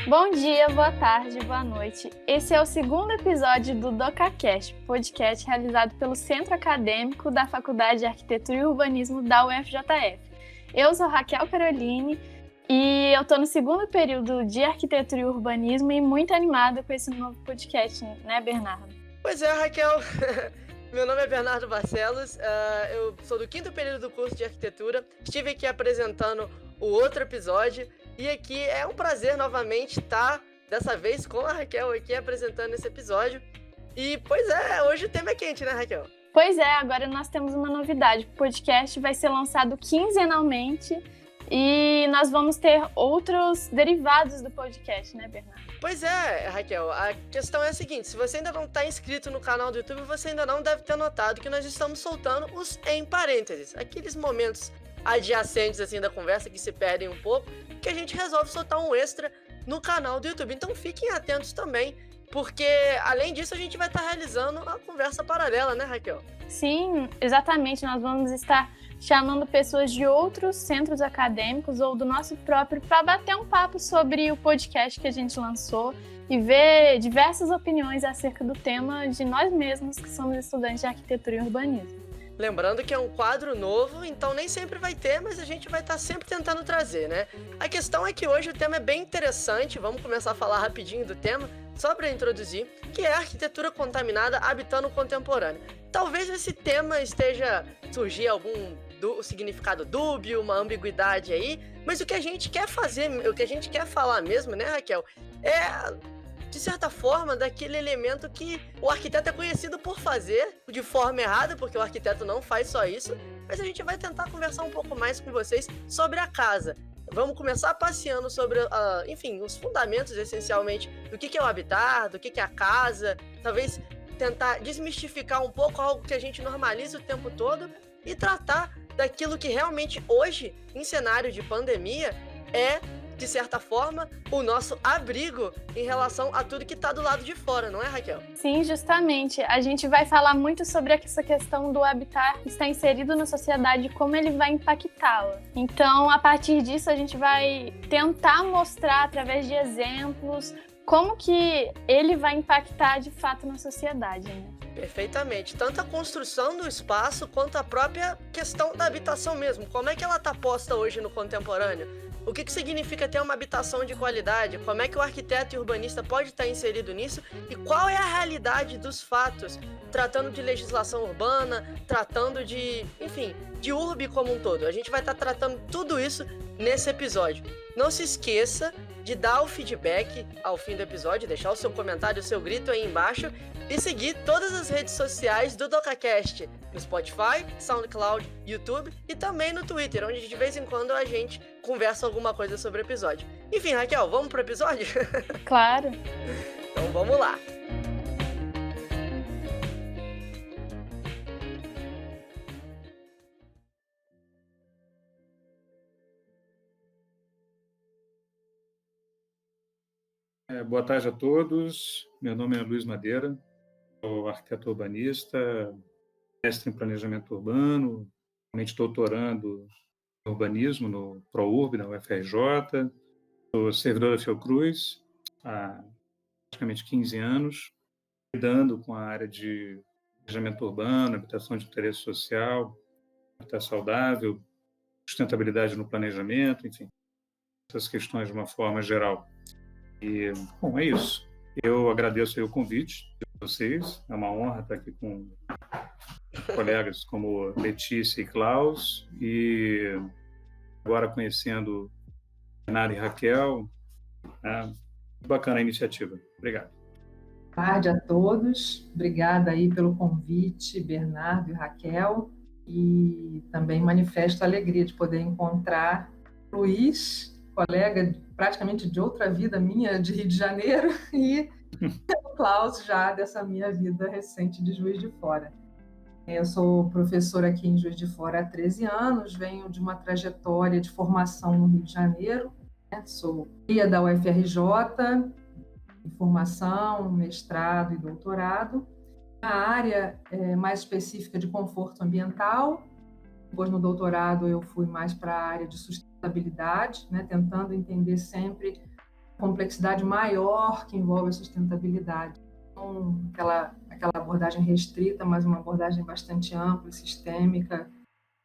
Bom dia, boa tarde, boa noite. Esse é o segundo episódio do DocaCast, podcast realizado pelo Centro Acadêmico da Faculdade de Arquitetura e Urbanismo da UFJF. Eu sou Raquel Caroline e eu estou no segundo período de Arquitetura e Urbanismo e muito animada com esse novo podcast, né, Bernardo? Pois é, Raquel. Meu nome é Bernardo Barcelos, eu sou do quinto período do curso de Arquitetura. Estive aqui apresentando o outro episódio e aqui é um prazer novamente estar, dessa vez, com a Raquel aqui apresentando esse episódio. E, pois é, hoje o tema é quente, né, Raquel? Pois é, agora nós temos uma novidade. O podcast vai ser lançado quinzenalmente e nós vamos ter outros derivados do podcast, né, Bernardo? Pois é, Raquel, a questão é a seguinte: se você ainda não está inscrito no canal do YouTube, você ainda não deve ter notado que nós estamos soltando os em parênteses, aqueles momentos adjacentes assim da conversa que se perdem um pouco, que a gente resolve soltar um extra no canal do YouTube. Então fiquem atentos também, porque além disso a gente vai estar realizando a conversa paralela, né, Raquel? Sim, exatamente. Nós vamos estar chamando pessoas de outros centros acadêmicos ou do nosso próprio para bater um papo sobre o podcast que a gente lançou e ver diversas opiniões acerca do tema de nós mesmos que somos estudantes de arquitetura e urbanismo. Lembrando que é um quadro novo, então nem sempre vai ter, mas a gente vai estar sempre tentando trazer, né? A questão é que hoje o tema é bem interessante, vamos começar a falar rapidinho do tema, só para introduzir, que é a arquitetura contaminada habitando o contemporâneo. Talvez esse tema surgir algum significado dúbio, uma ambiguidade aí, mas o que a gente quer fazer, o que a gente quer falar mesmo, né, Raquel, é, de certa forma, daquele elemento que o arquiteto é conhecido por fazer de forma errada, porque o arquiteto não faz só isso, mas a gente vai tentar conversar um pouco mais com vocês sobre a casa. Vamos começar passeando sobre, enfim, os fundamentos, essencialmente, do que é o habitar, do que é a casa, talvez tentar desmistificar um pouco algo que a gente normaliza o tempo todo e tratar daquilo que realmente hoje, em cenário de pandemia, é, de certa forma, o nosso abrigo em relação a tudo que está do lado de fora, não é, Raquel? Sim, justamente. A gente vai falar muito sobre essa questão do habitar estar inserido na sociedade e como ele vai impactá-la. Então, a partir disso, a gente vai tentar mostrar, através de exemplos, como que ele vai impactar de fato na sociedade, né? Perfeitamente. Tanto a construção do espaço quanto a própria questão da habitação mesmo. Como é que ela está posta hoje no contemporâneo? O que significa ter uma habitação de qualidade? Como é que o arquiteto e urbanista pode estar inserido nisso? E qual é a realidade dos fatos? Tratando de legislação urbana, tratando de, enfim, de urbe como um todo. A gente vai estar tratando tudo isso nesse episódio. Não se esqueça de dar o feedback ao fim do episódio, deixar o seu comentário, o seu grito aí embaixo e seguir todas as redes sociais do DocaCast, no Spotify, SoundCloud, YouTube e também no Twitter, onde de vez em quando a gente conversa alguma coisa sobre o episódio. Enfim, Raquel, vamos pro episódio? Claro. Então vamos lá. Boa tarde a todos. Meu nome é Luiz Madeira, sou arquiteto urbanista, mestre em planejamento urbano, atualmente doutorando em urbanismo no ProUrb, na UFRJ. Sou servidor da Fiocruz há praticamente 15 anos, lidando com a área de planejamento urbano, habitação de interesse social, habitat saudável, sustentabilidade no planejamento, enfim, essas questões de uma forma geral. E, bom, é isso. Eu agradeço aí o convite de vocês. É uma honra estar aqui com colegas como Letícia e Klaus. E agora conhecendo Bernardo e Raquel. Bacana a iniciativa. Obrigado. Boa tarde a todos. Obrigada aí pelo convite, Bernardo e Raquel. E também manifesto a alegria de poder encontrar Luiz, colega praticamente de outra vida minha, de Rio de Janeiro, e o Klaus, já dessa minha vida recente de Juiz de Fora. Eu sou professora aqui em Juiz de Fora há 13 anos, venho de uma trajetória de formação no Rio de Janeiro, né? Sou guia da UFRJ, em formação, mestrado e doutorado. A área mais específica de conforto ambiental. Depois, no doutorado, eu fui mais para a área de sustentabilidade, né, tentando entender sempre complexidade maior que envolve a sustentabilidade. Não aquela abordagem restrita, mas uma abordagem bastante ampla e sistêmica,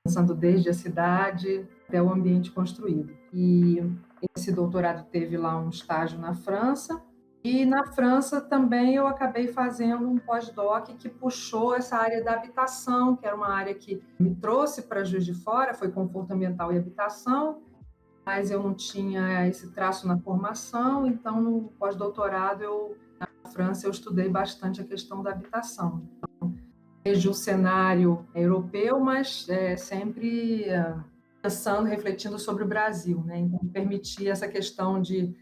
pensando desde a cidade até o ambiente construído. E esse doutorado teve lá um estágio na França, e na França também eu acabei fazendo um pós-doc que puxou essa área da habitação, que era uma área que me trouxe para Juiz de Fora, foi conforto ambiental e habitação, mas eu não tinha esse traço na formação, então no pós-doutorado na França eu estudei bastante a questão da habitação. Então, desde o cenário europeu, mas sempre pensando, refletindo sobre o Brasil, né? Então permitia essa questão de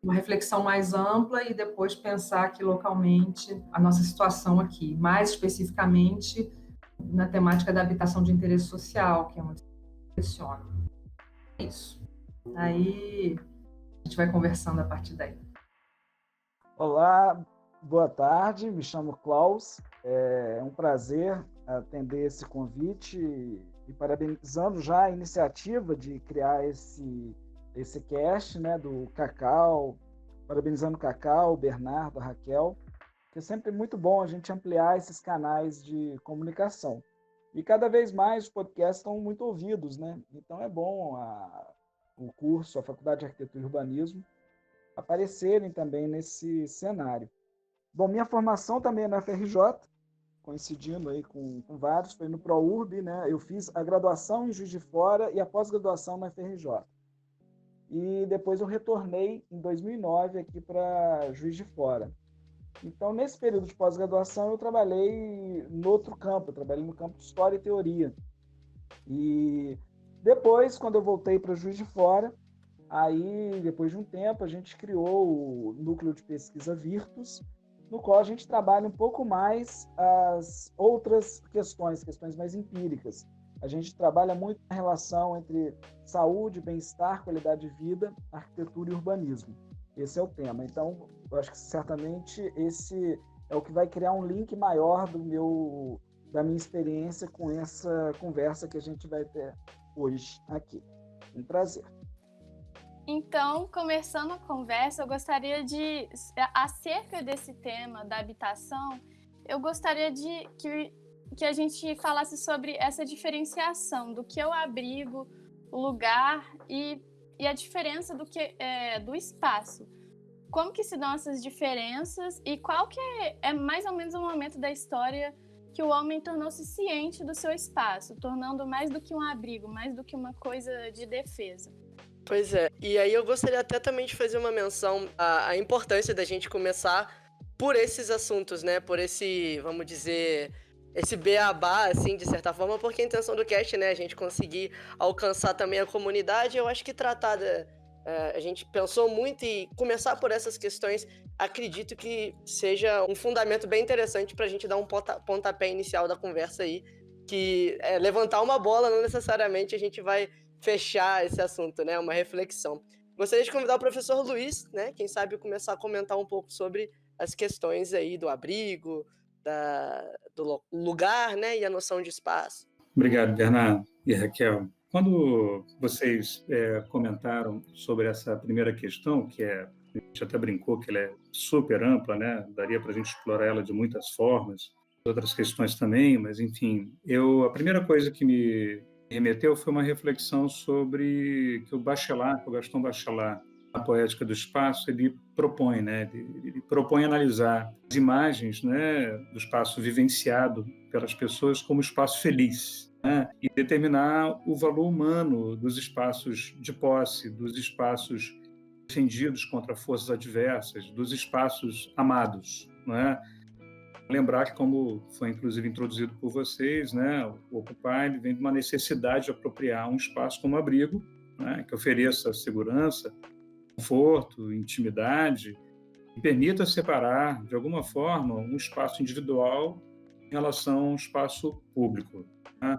uma reflexão mais ampla e depois pensar aqui localmente a nossa situação aqui, mais especificamente na temática da habitação de interesse social, que é uma questão. Isso. Aí a gente vai conversando a partir daí. Olá, boa tarde, me chamo Klaus, é um prazer atender esse convite e parabenizando já a iniciativa de criar esse cast, né, do Cacau, parabenizando o Cacau, o Bernardo, a Raquel, que é sempre muito bom a gente ampliar esses canais de comunicação. E cada vez mais os podcasts estão muito ouvidos, né? Então é bom o curso, a Faculdade de Arquitetura e Urbanismo, aparecerem também nesse cenário. Bom, minha formação também é na FRJ, coincidindo aí com vários, foi no ProURB, né? Eu fiz a graduação em Juiz de Fora e a pós-graduação na FRJ. E depois eu retornei em 2009 aqui para Juiz de Fora. Então, nesse período de pós-graduação, eu trabalhei no outro campo, eu trabalhei no campo de História e Teoria. E depois, quando eu voltei para Juiz de Fora, aí, depois de um tempo, a gente criou o Núcleo de Pesquisa Virtus, no qual a gente trabalha um pouco mais as outras questões mais empíricas. A gente trabalha muito na relação entre saúde, bem-estar, qualidade de vida, arquitetura e urbanismo. Esse é o tema. Então, eu acho que certamente esse é o que vai criar um link maior da minha experiência com essa conversa que a gente vai ter hoje aqui. Um prazer. Então, começando a conversa, eu gostaria de, acerca desse tema da habitação, eu gostaria de que a gente falasse sobre essa diferenciação do que é o abrigo, o lugar e a diferença do espaço. Como que se dão essas diferenças e qual que é mais ou menos o momento da história que o homem tornou-se ciente do seu espaço, tornando mais do que um abrigo, mais do que uma coisa de defesa. Pois é, e aí eu gostaria até também de fazer uma menção à importância da gente começar por esses assuntos, né? Por esse, vamos dizer, esse beabá, assim, de certa forma, porque a intenção do cast, né, a gente conseguir alcançar também a comunidade. Eu acho que a gente pensou muito e começar por essas questões, acredito que seja um fundamento bem interessante para a gente dar um pontapé inicial da conversa aí, que é levantar uma bola, não necessariamente a gente vai fechar esse assunto, né, uma reflexão. Gostaria de convidar o professor Luiz, né, quem sabe começar a comentar um pouco sobre as questões aí do abrigo, do lugar, né, e a noção de espaço. Obrigado, Bernardo e Raquel. Quando vocês comentaram sobre essa primeira questão, que a gente até brincou que ela é super ampla, né? Daria para a gente explorar ela de muitas formas, outras questões também, mas enfim, a primeira coisa que me remeteu foi uma reflexão sobre que o Gaston Bachelard, a Poética do Espaço, ele propõe, né? Ele propõe analisar as imagens, né, do espaço vivenciado pelas pessoas como espaço feliz, né, e determinar o valor humano dos espaços de posse, dos espaços defendidos contra forças adversas, dos espaços amados, né? Lembrar que, como foi inclusive introduzido por vocês, né, o ocupar ele vem de uma necessidade de apropriar um espaço como abrigo, né, que ofereça segurança, conforto, intimidade, e permita separar, de alguma forma, um espaço individual em relação a um espaço público, né?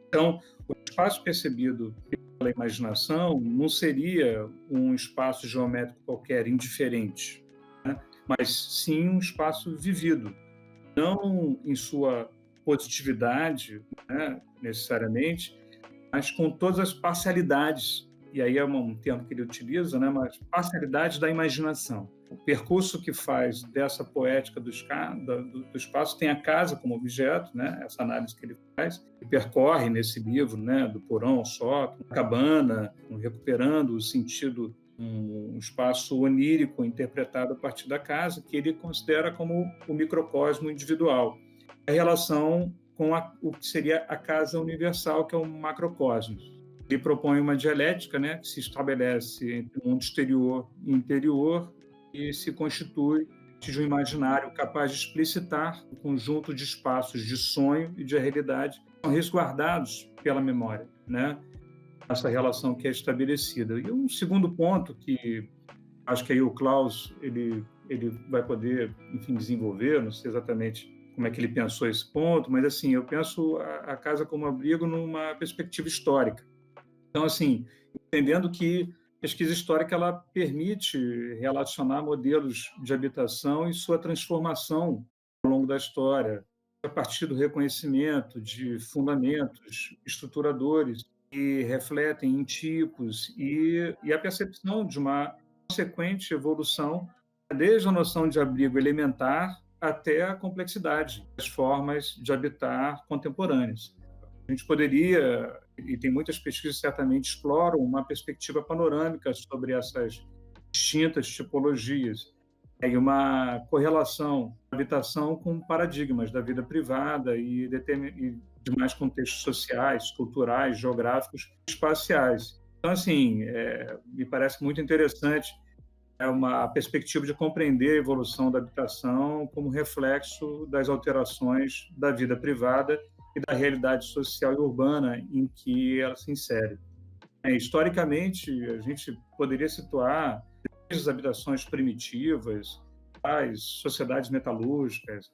Então, o espaço percebido pela imaginação não seria um espaço geométrico qualquer, indiferente, né? Mas sim um espaço vivido, não em sua positividade, né, necessariamente, mas com todas as parcialidades e aí é um termo que ele utiliza, né, mas parcialidade da imaginação. O percurso que faz dessa poética do espaço tem a casa como objeto, né, essa análise que ele faz, e percorre nesse livro, né, do porão ao sótão, cabana, recuperando o sentido, um espaço onírico interpretado a partir da casa, que ele considera como o microcosmo individual. A relação com o que seria a casa universal, que é o macrocosmos. Ele propõe uma dialética, né, que se estabelece entre o mundo exterior e interior e se constitui de um imaginário capaz de explicitar o conjunto de espaços de sonho e de realidade que são resguardados pela memória, né? Essa relação que é estabelecida. E um segundo ponto que acho que aí o Klaus ele vai poder, enfim, desenvolver, não sei exatamente como é que ele pensou esse ponto, mas assim, eu penso a casa como abrigo numa perspectiva histórica. Então, assim, entendendo que a pesquisa histórica ela permite relacionar modelos de habitação e sua transformação ao longo da história, a partir do reconhecimento de fundamentos estruturadores que refletem em tipos e a percepção de uma consequente evolução, desde a noção de abrigo elementar até a complexidade das formas de habitar contemporâneas. A gente poderia, e tem muitas pesquisas que certamente exploram, uma perspectiva panorâmica sobre essas distintas tipologias e uma correlação da habitação com paradigmas da vida privada e demais contextos sociais, culturais, geográficos, espaciais. Então, assim, me parece muito interessante uma perspectiva de compreender a evolução da habitação como reflexo das alterações da vida privada e da realidade social e urbana em que ela se insere. Historicamente, a gente poderia situar desde as habitações primitivas, as sociedades metalúrgicas,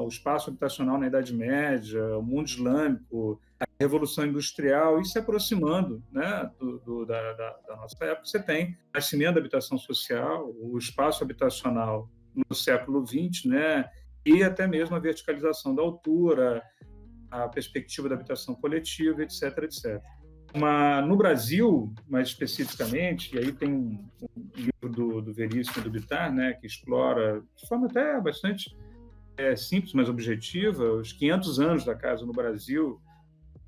o espaço habitacional na Idade Média, o mundo islâmico, a Revolução Industrial, e se aproximando, né, da nossa época, você tem o nascimento da habitação social, o espaço habitacional no século XX, né, e até mesmo a verticalização da altura, a perspectiva da habitação coletiva, etc., etc. No Brasil, mais especificamente, e aí tem um livro do Veríssimo e do Bittar, né, que explora, de forma até bastante simples, mas objetiva, os 500 anos da casa no Brasil,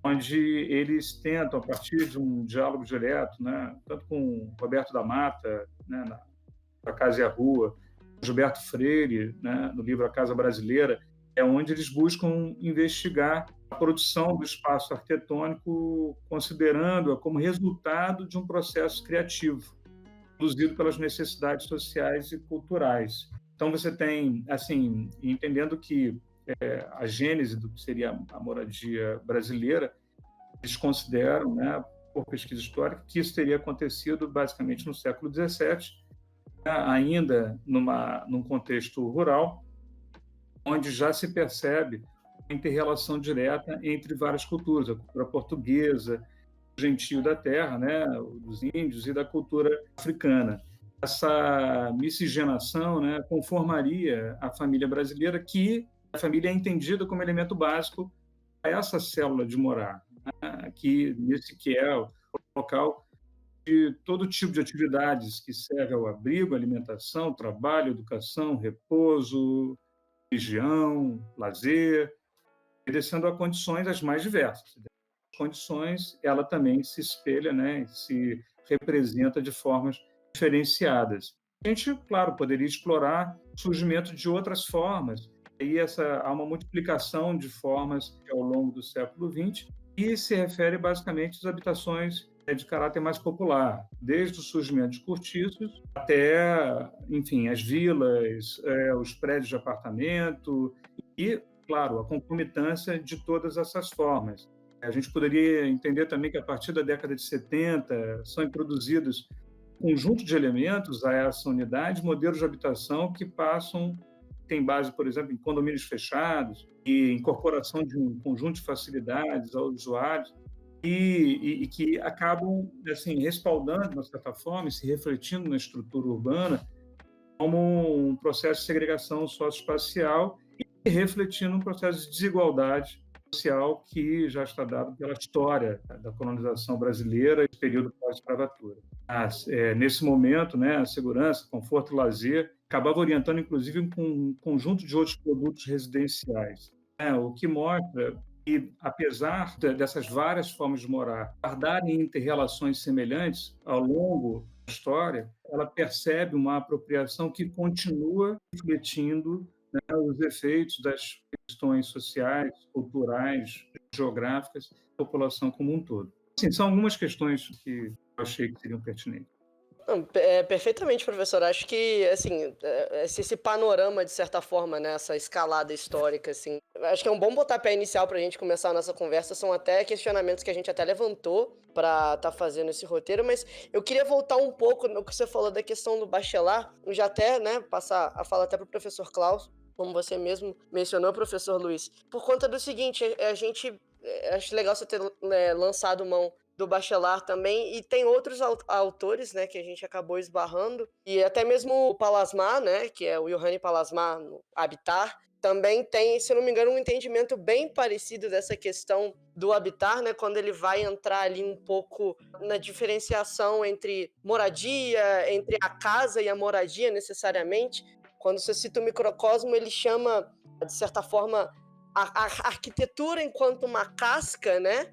onde eles tentam, a partir de um diálogo direto, né, tanto com Roberto da Mata, né, na Casa e a Rua, Gilberto Freire, né, no livro A Casa Brasileira, onde eles buscam investigar a produção do espaço arquitetônico, considerando-a como resultado de um processo criativo, produzido pelas necessidades sociais e culturais. Então, você tem, assim, entendendo que a gênese do que seria a moradia brasileira, eles consideram, né, por pesquisa histórica, que isso teria acontecido basicamente no século XVII, ainda num contexto rural, onde já se percebe a inter-relação direta entre várias culturas, a cultura portuguesa, o gentio da terra, né, dos índios, e da cultura africana. Essa miscigenação, né, conformaria a família brasileira, que a família é entendida como elemento básico a essa célula de morar, né, que é o local de todo tipo de atividades que serve ao abrigo, alimentação, trabalho, educação, repouso, religião, lazer, obedecendo a condições as mais diversas. As condições, ela também se espelha, né, se representa de formas diferenciadas. A gente, claro, poderia explorar o surgimento de outras formas, e há uma multiplicação de formas ao longo do século XX, e se refere basicamente às habitações de caráter mais popular, desde o surgimento de cortiços até, enfim, as vilas, os prédios de apartamento e, claro, a concomitância de todas essas formas. A gente poderia entender também que, a partir da década de 70, são introduzidos um conjunto de elementos a essa unidade, modelos de habitação que tem base, por exemplo, em condomínios fechados e incorporação de um conjunto de facilidades aos usuários, e que acabam, assim, respaldando, de uma certa forma, e se refletindo na estrutura urbana como um processo de segregação socioespacial e refletindo um processo de desigualdade social que já está dado pela história da colonização brasileira e período pós-escravatura. Nesse momento, né, a segurança, conforto e lazer acabava orientando, inclusive, um conjunto de outros produtos residenciais, o que mostra que, apesar dessas várias formas de morar guardarem inter-relações semelhantes ao longo da história, ela percebe uma apropriação que continua refletindo, né, os efeitos das questões sociais, culturais, geográficas da população como um todo. Assim, são algumas questões que eu achei que seriam pertinentes. Não, perfeitamente, professor. Acho que, assim, esse panorama, de certa forma, né, essa escalada histórica, assim, acho que é um bom pontapé inicial para a gente começar a nossa conversa. São até questionamentos que a gente até levantou para estar fazendo esse roteiro, mas eu queria voltar um pouco no que você falou da questão do Bachelard, já até, né, passar a fala até para o professor Klaus, como você mesmo mencionou, professor Luiz, por conta do seguinte, acho legal você ter lançado mão do Bachelard também, e tem outros autores, né, que a gente acabou esbarrando, e até mesmo o Pallasmaa, né, que é o Yohani Pallasmaa, no Habitar, também tem, se não me engano, um entendimento bem parecido dessa questão do habitar, né, quando ele vai entrar ali um pouco na diferenciação entre moradia, entre a casa e a moradia, necessariamente. Quando você cita o microcosmo, ele chama, de certa forma, a arquitetura enquanto uma casca, né?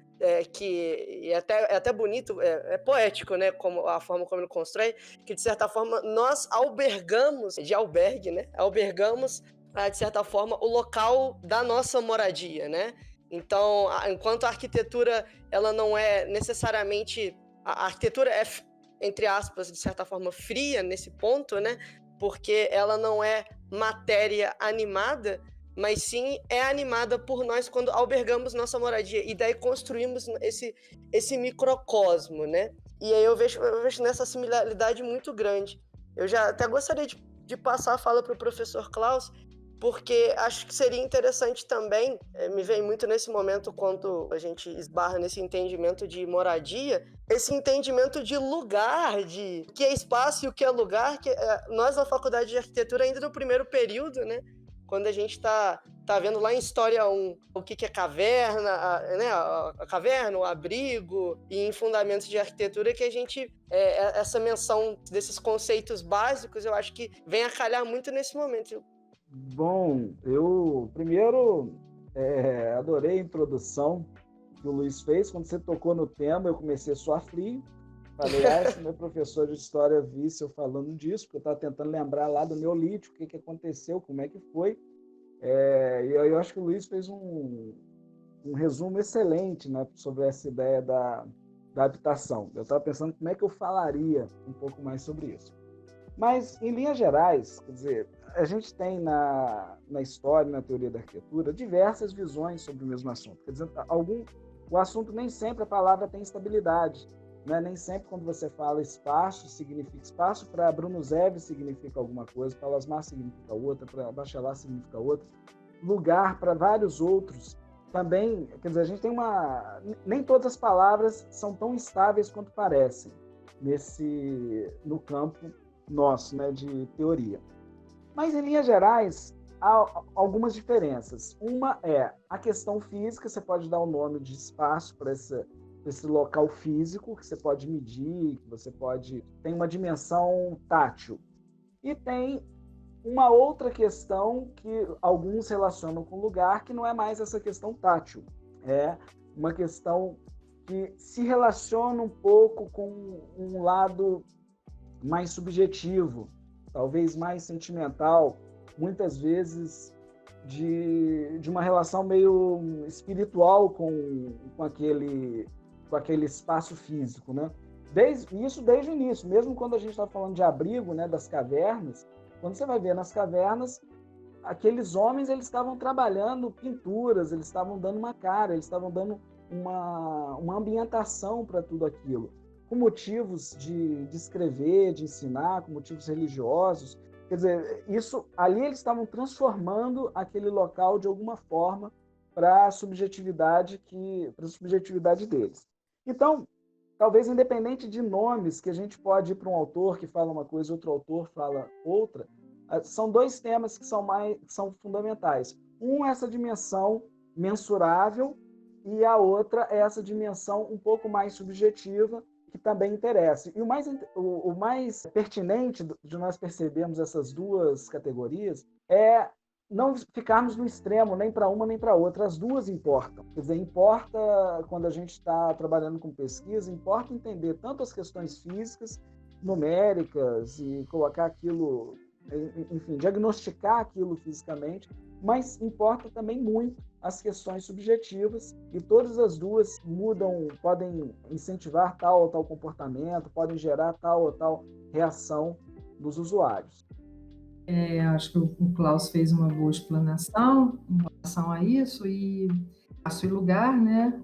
Que é até bonito, é poético, né? Como a forma como ele constrói, que de certa forma nós albergamos, de albergue, né? Albergamos, de certa forma, o local da nossa moradia, né? Então, enquanto a arquitetura ela não é necessariamente, a arquitetura é, entre aspas, de certa forma, fria nesse ponto, né? Porque ela não é matéria animada, mas sim é animada por nós quando albergamos nossa moradia, e daí construímos esse microcosmo, né? E aí eu vejo nessa similaridade muito grande. Eu já até gostaria de passar a fala para o professor Klaus, porque acho que seria interessante também, me vem muito nesse momento quando a gente esbarra nesse entendimento de moradia, esse entendimento de lugar, de o que é espaço e o que é lugar, que nós na Faculdade de Arquitetura, ainda no primeiro período, né, quando a gente tá vendo lá em História 1 o que é caverna, a caverna, o abrigo, e em Fundamentos de Arquitetura, que a gente, essa menção desses conceitos básicos, eu acho que vem a calhar muito nesse momento. Bom, eu primeiro adorei a introdução que o Luiz fez. Quando você tocou no tema, eu comecei a suar frio. Falei, se meu professor de história visse eu falando disso, porque eu estava tentando lembrar lá do Neolítico, o que aconteceu, como é que foi. E eu acho que o Luiz fez um resumo excelente, né, sobre essa ideia da habitação. Eu estava pensando como é que eu falaria um pouco mais sobre isso. Mas, em linhas gerais, quer dizer, a gente tem na história, na teoria da arquitetura, diversas visões sobre o mesmo assunto. Quer dizer, o assunto nem sempre a palavra tem estabilidade, né? Nem sempre quando você fala espaço, significa espaço. Para Bruno Zev significa alguma coisa, para Pallasmaa significa outra, para Bachelard significa outra. Lugar, para vários outros, também, quer dizer, a gente tem nem todas as palavras são tão estáveis quanto parecem no campo nosso, né, de teoria. Mas, em linhas gerais, há algumas diferenças. Uma é a questão física, você pode dar o nome de espaço para esse local físico, que você pode medir, que você tem uma dimensão tátil. E tem uma outra questão que alguns relacionam com lugar, que não é mais essa questão tátil. É uma questão que se relaciona um pouco com um lado mais subjetivo, talvez mais sentimental, muitas vezes de uma relação meio espiritual com aquele espaço físico, né? Desde o início, mesmo quando a gente está falando de abrigo, né, das cavernas, quando você vai ver nas cavernas, aqueles homens eles estavam trabalhando pinturas, eles estavam dando uma cara, eles estavam dando uma ambientação para tudo aquilo, com motivos de escrever, de ensinar, com motivos religiosos. Quer dizer, ali eles estavam transformando aquele local de alguma forma para a subjetividade deles. Então, talvez independente de nomes, que a gente pode ir para um autor que fala uma coisa, outro autor fala outra, são dois temas que são fundamentais. Um, essa dimensão mensurável, e a outra é essa dimensão um pouco mais subjetiva, que também interessa. E o mais pertinente de nós percebermos essas duas categorias é não ficarmos no extremo, nem para uma nem para outra. As duas importam. Quer dizer, importa, quando a gente está trabalhando com pesquisa, importa entender tanto as questões físicas, numéricas, e colocar aquilo, enfim, diagnosticar aquilo fisicamente, mas importa também muito as questões subjetivas, e todas as duas mudam, podem incentivar tal ou tal comportamento, podem gerar tal ou tal reação dos usuários. Acho que o Klaus fez uma boa explanação em relação a isso, e espaço e lugar, né?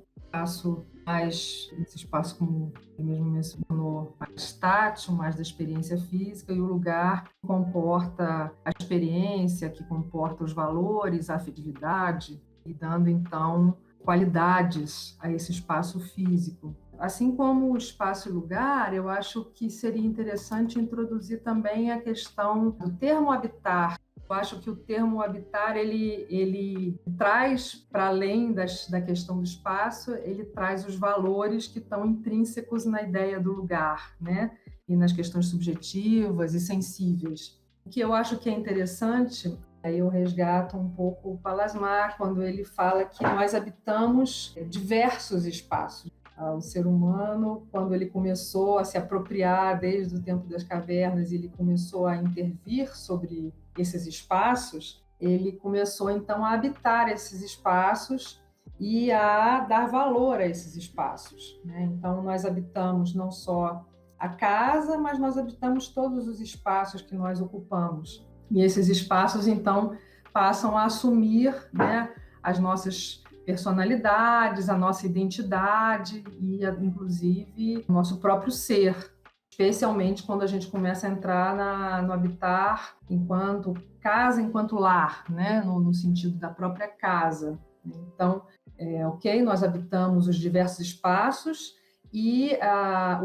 Esse espaço, como ele mesmo mencionou, mais tátil, mais da experiência física, e o lugar que comporta a experiência, que comporta os valores, a afetividade, e dando, então, qualidades a esse espaço físico. Assim como o espaço e lugar, eu acho que seria interessante introduzir também a questão do termo habitar. Eu acho que o termo habitar, ele traz, para além da questão do espaço, ele traz os valores que estão intrínsecos na ideia do lugar, né? E nas questões subjetivas e sensíveis. O que eu acho que é interessante, aí eu resgato um pouco o Pallasmaa, quando ele fala que nós habitamos diversos espaços. O ser humano, quando ele começou a se apropriar desde o tempo das cavernas, ele começou a intervir sobre esses espaços, ele começou então a habitar esses espaços e a dar valor a esses espaços, né? Então nós habitamos não só a casa, mas nós habitamos todos os espaços que nós ocupamos. E esses espaços então passam a assumir, né, as nossas personalidades, a nossa identidade e, inclusive, o nosso próprio ser, especialmente quando a gente começa a entrar no habitar enquanto casa, enquanto lar, né? No sentido da própria casa. Então, nós habitamos os diversos espaços e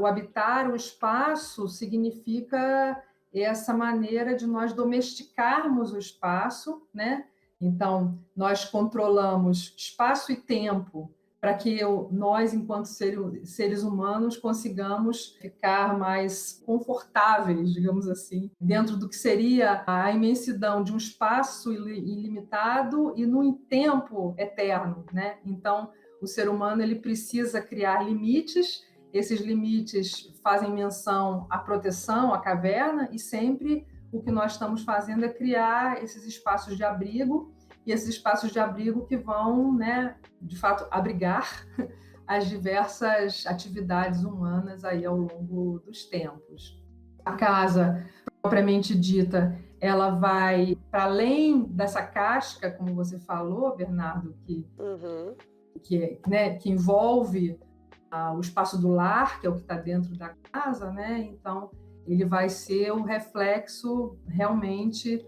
o habitar o espaço significa essa maneira de nós domesticarmos o espaço, né? Então, nós controlamos espaço e tempo para que nós, enquanto seres humanos, consigamos ficar mais confortáveis, digamos assim, dentro do que seria a imensidão de um espaço ilimitado e num tempo eterno, né? Então, o ser humano ele precisa criar limites. Esses limites fazem menção à proteção, à caverna, e sempre o que nós estamos fazendo é criar esses espaços de abrigo, e esses espaços de abrigo que vão, né, de fato, abrigar as diversas atividades humanas aí ao longo dos tempos. A casa, propriamente dita, ela vai para além dessa casca, como você falou, Bernardo, que envolve o espaço do lar, que é o que está dentro da casa, né? Então, ele vai ser um reflexo realmente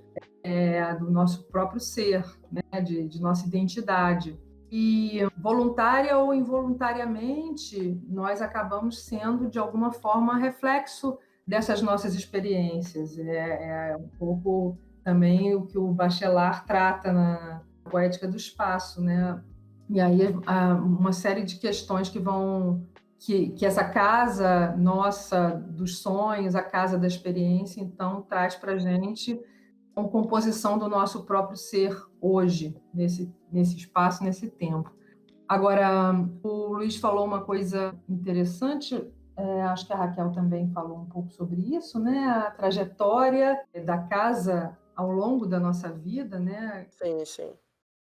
do nosso próprio ser, né? de nossa identidade. E voluntária ou involuntariamente, nós acabamos sendo, de alguma forma, reflexo dessas nossas experiências. É um pouco também o que o Bachelard trata na Poética do Espaço, né? E aí há uma série de questões que essa casa nossa dos sonhos, a casa da experiência, então traz para a gente uma composição do nosso próprio ser hoje, nesse espaço, nesse tempo. Agora, o Luiz falou uma coisa interessante, acho que a Raquel também falou um pouco sobre isso, né? A trajetória da casa ao longo da nossa vida, né? Sim, sim.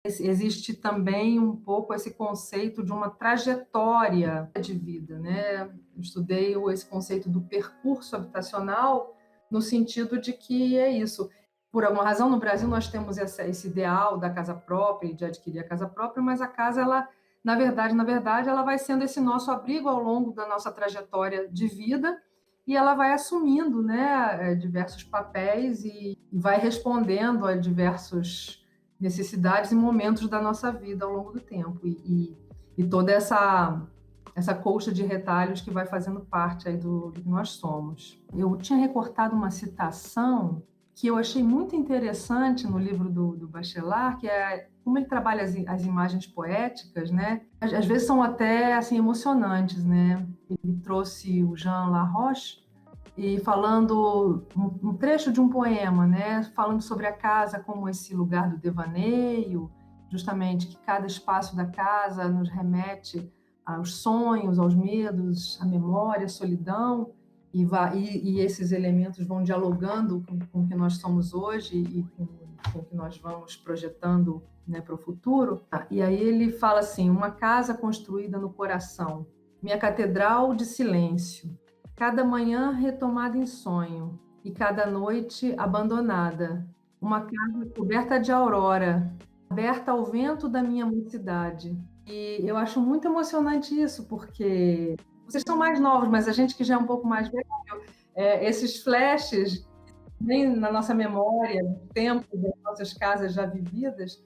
Existe também um pouco esse conceito de uma trajetória de vida, né? Eu estudei esse conceito do percurso habitacional no sentido de que é isso. Por alguma razão, no Brasil, nós temos esse ideal da casa própria e de adquirir a casa própria, mas a casa, ela, na verdade, ela vai sendo esse nosso abrigo ao longo da nossa trajetória de vida, e ela vai assumindo, né, diversos papéis e vai respondendo a diversos necessidades e momentos da nossa vida ao longo do tempo, e toda essa colcha de retalhos que vai fazendo parte aí do que nós somos. Eu tinha recortado uma citação que eu achei muito interessante no livro do Bachelard, que é como ele trabalha as imagens poéticas, né? Às vezes são até assim emocionantes, né? Ele trouxe o Jean Laroche e falando um trecho de um poema, né? Falando sobre a casa como esse lugar do devaneio, justamente que cada espaço da casa nos remete aos sonhos, aos medos, à memória, à solidão, e esses elementos vão dialogando com o que nós somos hoje e com o que nós vamos projetando, né, para o futuro. E aí ele fala assim: uma casa construída no coração, minha catedral de silêncio, cada manhã retomada em sonho e cada noite abandonada, uma casa coberta de aurora, aberta ao vento da minha mocidade. E eu acho muito emocionante isso, porque vocês são mais novos, mas a gente que já é um pouco mais velho, esses flashes vêm na nossa memória, do tempo das nossas casas já vividas,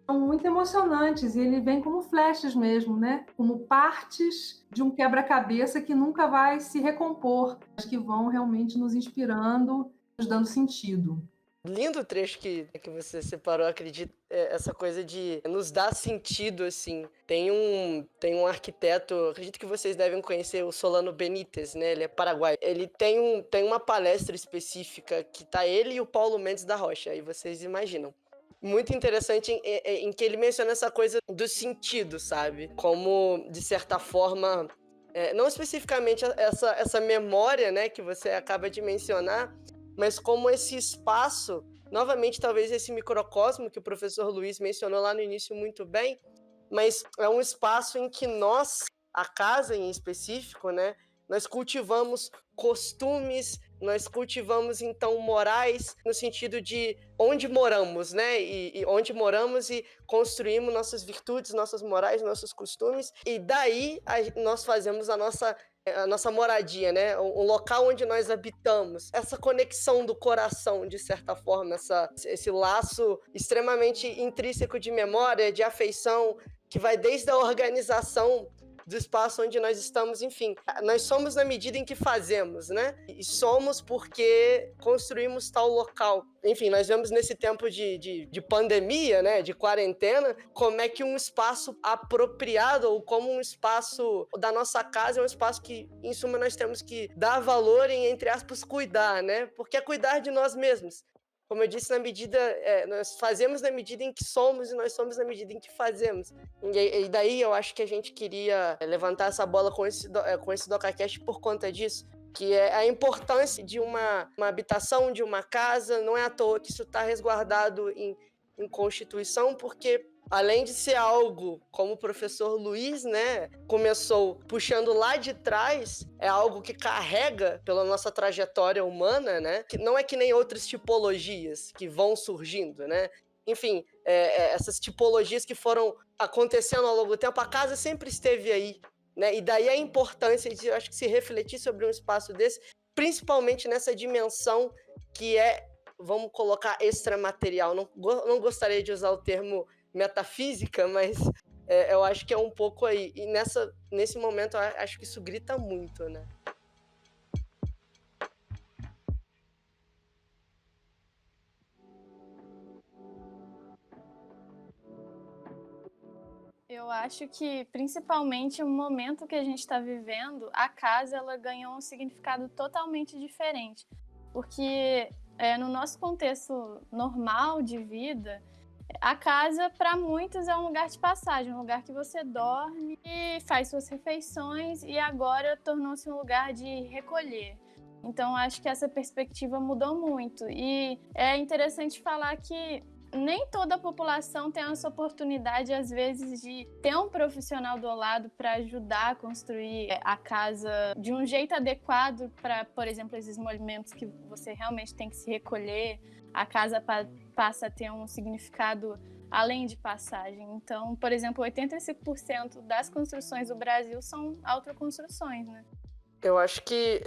são muito emocionantes, e ele vem como flashes mesmo, né? Como partes de um quebra-cabeça que nunca vai se recompor, mas que vão realmente nos inspirando, nos dando sentido. Lindo o trecho que você separou, acredito, essa coisa de nos dar sentido, assim. Tem um arquiteto, acredito que vocês devem conhecer, o Solano Benítez, né? Ele é paraguaio. Ele tem uma palestra específica que tá ele e o Paulo Mendes da Rocha, aí vocês imaginam. Muito interessante em que ele menciona essa coisa do sentido, sabe? Como, de certa forma, não especificamente essa memória, né, que você acaba de mencionar, mas como esse espaço, novamente talvez esse microcosmo que o professor Luiz mencionou lá no início muito bem, mas é um espaço em que nós, a casa em específico, né, nós cultivamos costumes, nós cultivamos então morais no sentido de onde moramos, né, e onde moramos e construímos nossas virtudes, nossas morais, nossos costumes, e daí nós fazemos a nossa moradia, né? Um local onde nós habitamos. Essa conexão do coração, de certa forma, esse laço extremamente intrínseco de memória, de afeição, que vai desde a organização do espaço onde nós estamos, enfim. Nós somos na medida em que fazemos, né? E somos porque construímos tal local. Enfim, nós vemos nesse tempo de pandemia, né, de quarentena, como é que um espaço apropriado, ou como um espaço da nossa casa é um espaço que, em suma, nós temos que dar valor e, entre aspas, cuidar, né? Porque é cuidar de nós mesmos. Como eu disse, nós fazemos na medida em que somos e nós somos na medida em que fazemos. E daí eu acho que a gente queria levantar essa bola com esse DocaCast por conta disso, que é a importância de uma habitação, de uma casa. Não é à toa que isso está resguardado em Constituição, porque além de ser algo, como o professor Luiz, né, começou puxando lá de trás, é algo que carrega pela nossa trajetória humana, né, que não é que nem outras tipologias que vão surgindo, né. Enfim, essas tipologias que foram acontecendo ao longo do tempo, a casa sempre esteve aí, né, e daí a importância de, eu acho, que se refletir sobre um espaço desse, principalmente nessa dimensão que é, vamos colocar, extramaterial. Não gostaria de usar o termo metafísica, mas eu acho que é um pouco aí. E nesse momento, eu acho que isso grita muito, né? Eu acho que, principalmente no momento que a gente está vivendo, a casa ela ganhou um significado totalmente diferente. Porque no nosso contexto normal de vida, a casa, para muitos, é um lugar de passagem, um lugar que você dorme e faz suas refeições, e agora tornou-se um lugar de recolher. Então, acho que essa perspectiva mudou muito. E é interessante falar que nem toda a população tem essa oportunidade, às vezes, de ter um profissional do lado para ajudar a construir a casa de um jeito adequado para, por exemplo, esses movimentos que você realmente tem que se recolher. A casa passa a ter um significado além de passagem. Então, por exemplo, 85% das construções do Brasil são autoconstruções, né? Eu acho que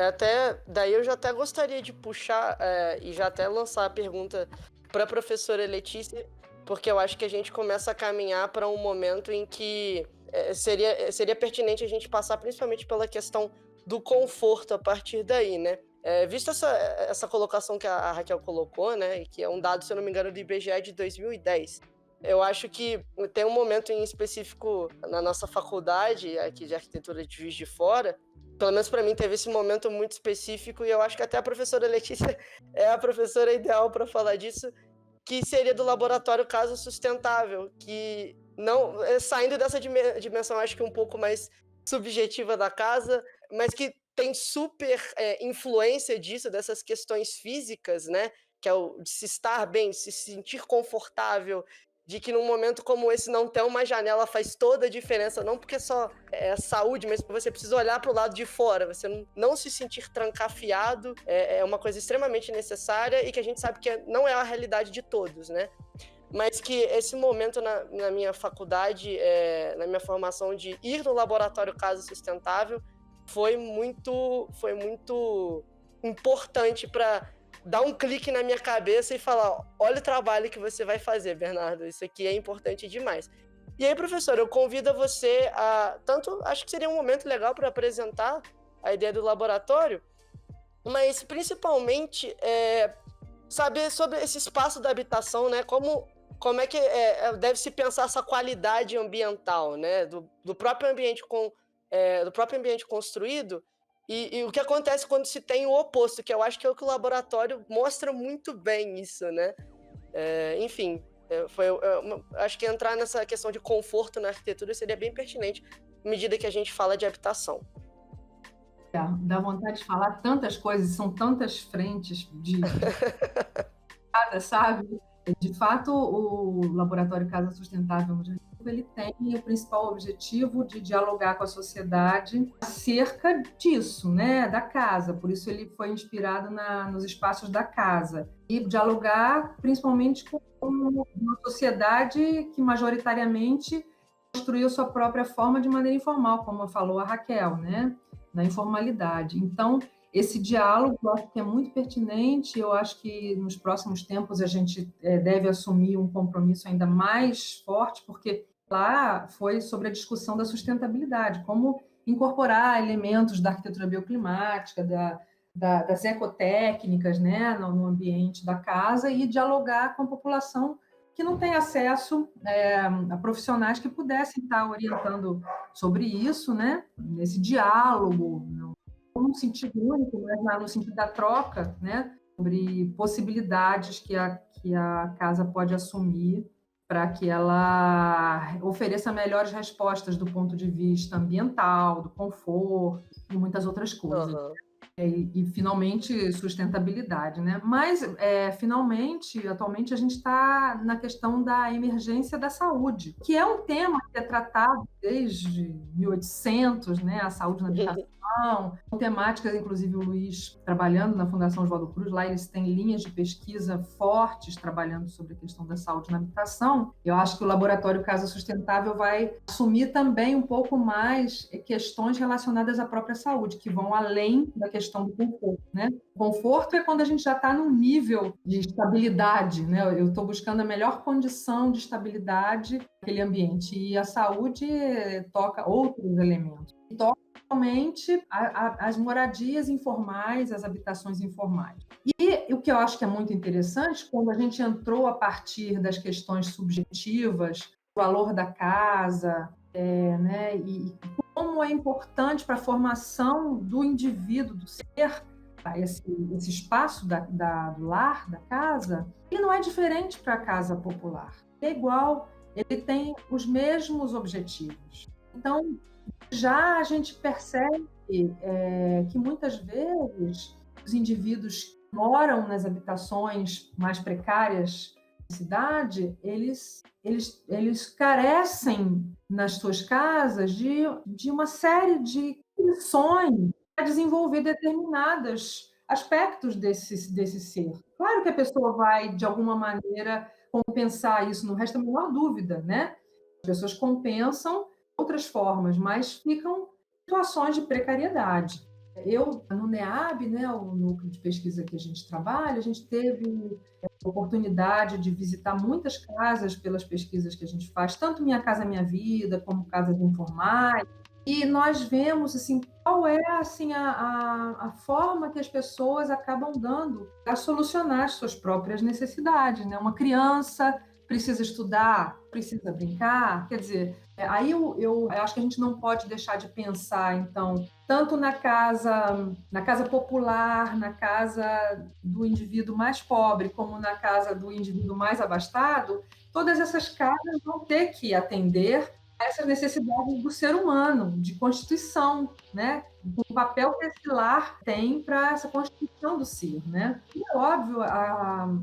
até daí eu já até gostaria de puxar e já até lançar a pergunta para a professora Letícia, porque eu acho que a gente começa a caminhar para um momento em que seria pertinente a gente passar principalmente pela questão do conforto a partir daí, né? Visto essa colocação que a Raquel colocou, né, e que é um dado, se eu não me engano, do IBGE de 2010, Eu acho que tem um momento em específico na nossa faculdade, aqui de arquitetura de Juiz de Fora, pelo menos para mim teve esse momento muito específico, e eu acho que até a professora Letícia é a professora ideal para falar disso, que seria do laboratório Casa Sustentável, que não saindo dessa dimensão, acho que um pouco mais subjetiva da casa, mas que tem super influência disso, dessas questões físicas, né? Que é o de se estar bem, de se sentir confortável, de que num momento como esse não ter uma janela faz toda a diferença, não porque só é saúde, mas você precisa olhar para o lado de fora, você não se sentir trancafiado é uma coisa extremamente necessária e que a gente sabe que não é a realidade de todos, né? Mas que esse momento na minha faculdade, na minha formação de ir no laboratório Casa Sustentável, foi muito importante para dar um clique na minha cabeça e falar, olha o trabalho que você vai fazer, Bernardo, isso aqui é importante demais. E aí, professor, eu convido você acho que seria um momento legal para apresentar a ideia do laboratório, mas principalmente saber sobre esse espaço da habitação, né? Como é que deve se pensar essa qualidade ambiental, né? Do próprio ambiente do próprio ambiente construído e o que acontece quando se tem o oposto, que eu acho que é o que o laboratório mostra muito bem isso, né? Enfim, acho que entrar nessa questão de conforto na arquitetura seria bem pertinente à medida que a gente fala de habitação. Dá vontade de falar tantas coisas, são tantas frentes de sabe? De fato, o Laboratório Casa Sustentável ele tem o principal objetivo de dialogar com a sociedade acerca disso, né, da casa. Por isso ele foi inspirado nos espaços da casa e dialogar principalmente com uma sociedade que majoritariamente construiu sua própria forma de maneira informal, como falou a Raquel, né, na informalidade. Então, esse diálogo eu acho que é muito pertinente. Eu acho que nos próximos tempos a gente deve assumir um compromisso ainda mais forte, porque lá foi sobre a discussão da sustentabilidade, como incorporar elementos da arquitetura bioclimática, das ecotécnicas, né, no ambiente da casa e dialogar com a população que não tem acesso a profissionais que pudessem estar orientando sobre isso, né, nesse diálogo, não no sentido único, mas no sentido da troca, né, sobre possibilidades que a casa pode assumir para que ela ofereça melhores respostas do ponto de vista ambiental, do conforto e muitas outras coisas. Uhum. E finalmente, sustentabilidade, né? Mas, finalmente, atualmente, a gente está na questão da emergência da saúde, que é um tema que é tratado desde 1800, né? A saúde na habitação, com temáticas, inclusive o Luiz, trabalhando na Fundação Oswaldo Cruz, lá eles têm linhas de pesquisa fortes trabalhando sobre a questão da saúde na habitação. Eu acho que o Laboratório Casa Sustentável vai assumir também um pouco mais questões relacionadas à própria saúde, que vão além da questão do conforto, né? O conforto é quando a gente já está num nível de estabilidade, né? Eu estou buscando a melhor condição de estabilidade naquele ambiente, e a saúde toca outros elementos. Toca realmente as moradias informais, as habitações informais. E o que eu acho que é muito interessante, quando a gente entrou a partir das questões subjetivas, o valor da casa, né, e como é importante para a formação do indivíduo, do ser, esse espaço do lar, da casa, ele não é diferente para a casa popular. É igual, ele tem os mesmos objetivos. Então, já a gente percebe que muitas vezes os indivíduos que moram nas habitações mais precárias da cidade, eles carecem nas suas casas de uma série de condições para desenvolver determinados aspectos desse ser. Claro que a pessoa vai, de alguma maneira, compensar isso, não resta a menor dúvida, né? As pessoas compensam outras formas, mas ficam situações de precariedade. No NEAB, né, o núcleo de pesquisa que a gente trabalha, a gente teve a oportunidade de visitar muitas casas pelas pesquisas que a gente faz, tanto Minha Casa Minha Vida, como casas informais, e nós vemos assim, qual é assim, a forma que as pessoas acabam dando para solucionar as suas próprias necessidades, né? Uma criança precisa estudar, precisa brincar. Quer dizer, aí eu acho que a gente não pode deixar de pensar, então, tanto na casa popular, na casa do indivíduo mais pobre, como na casa do indivíduo mais abastado, todas essas casas vão ter que atender a essas necessidades do ser humano, de constituição, né? O papel que esse lar tem para essa constituição do ser, né? E é óbvio,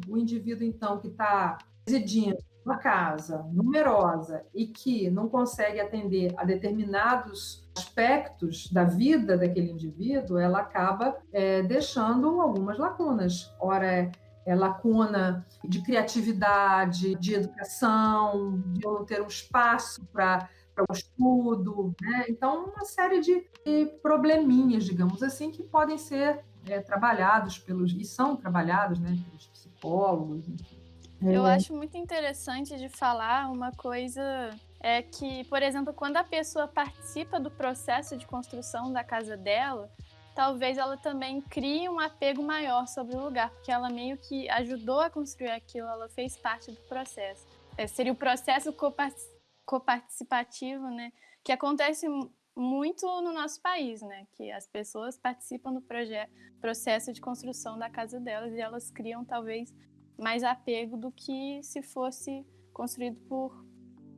o indivíduo, então, que está residindo numa casa numerosa e que não consegue atender a determinados aspectos da vida daquele indivíduo, ela acaba deixando algumas lacunas. Ora, é lacuna de criatividade, de educação, de eu não ter um espaço para o estudo, né? Então, uma série de probleminhas, digamos assim, que podem ser trabalhados e são trabalhados, né, pelos psicólogos, enfim. Eu acho muito interessante de falar uma coisa que, por exemplo, quando a pessoa participa do processo de construção da casa dela, talvez ela também crie um apego maior sobre o lugar, porque ela meio que ajudou a construir aquilo, ela fez parte do processo. Seria o processo coparticipativo, né, que acontece muito no nosso país, né, que as pessoas participam do processo de construção da casa delas e elas criam talvez mais apego do que se fosse construído por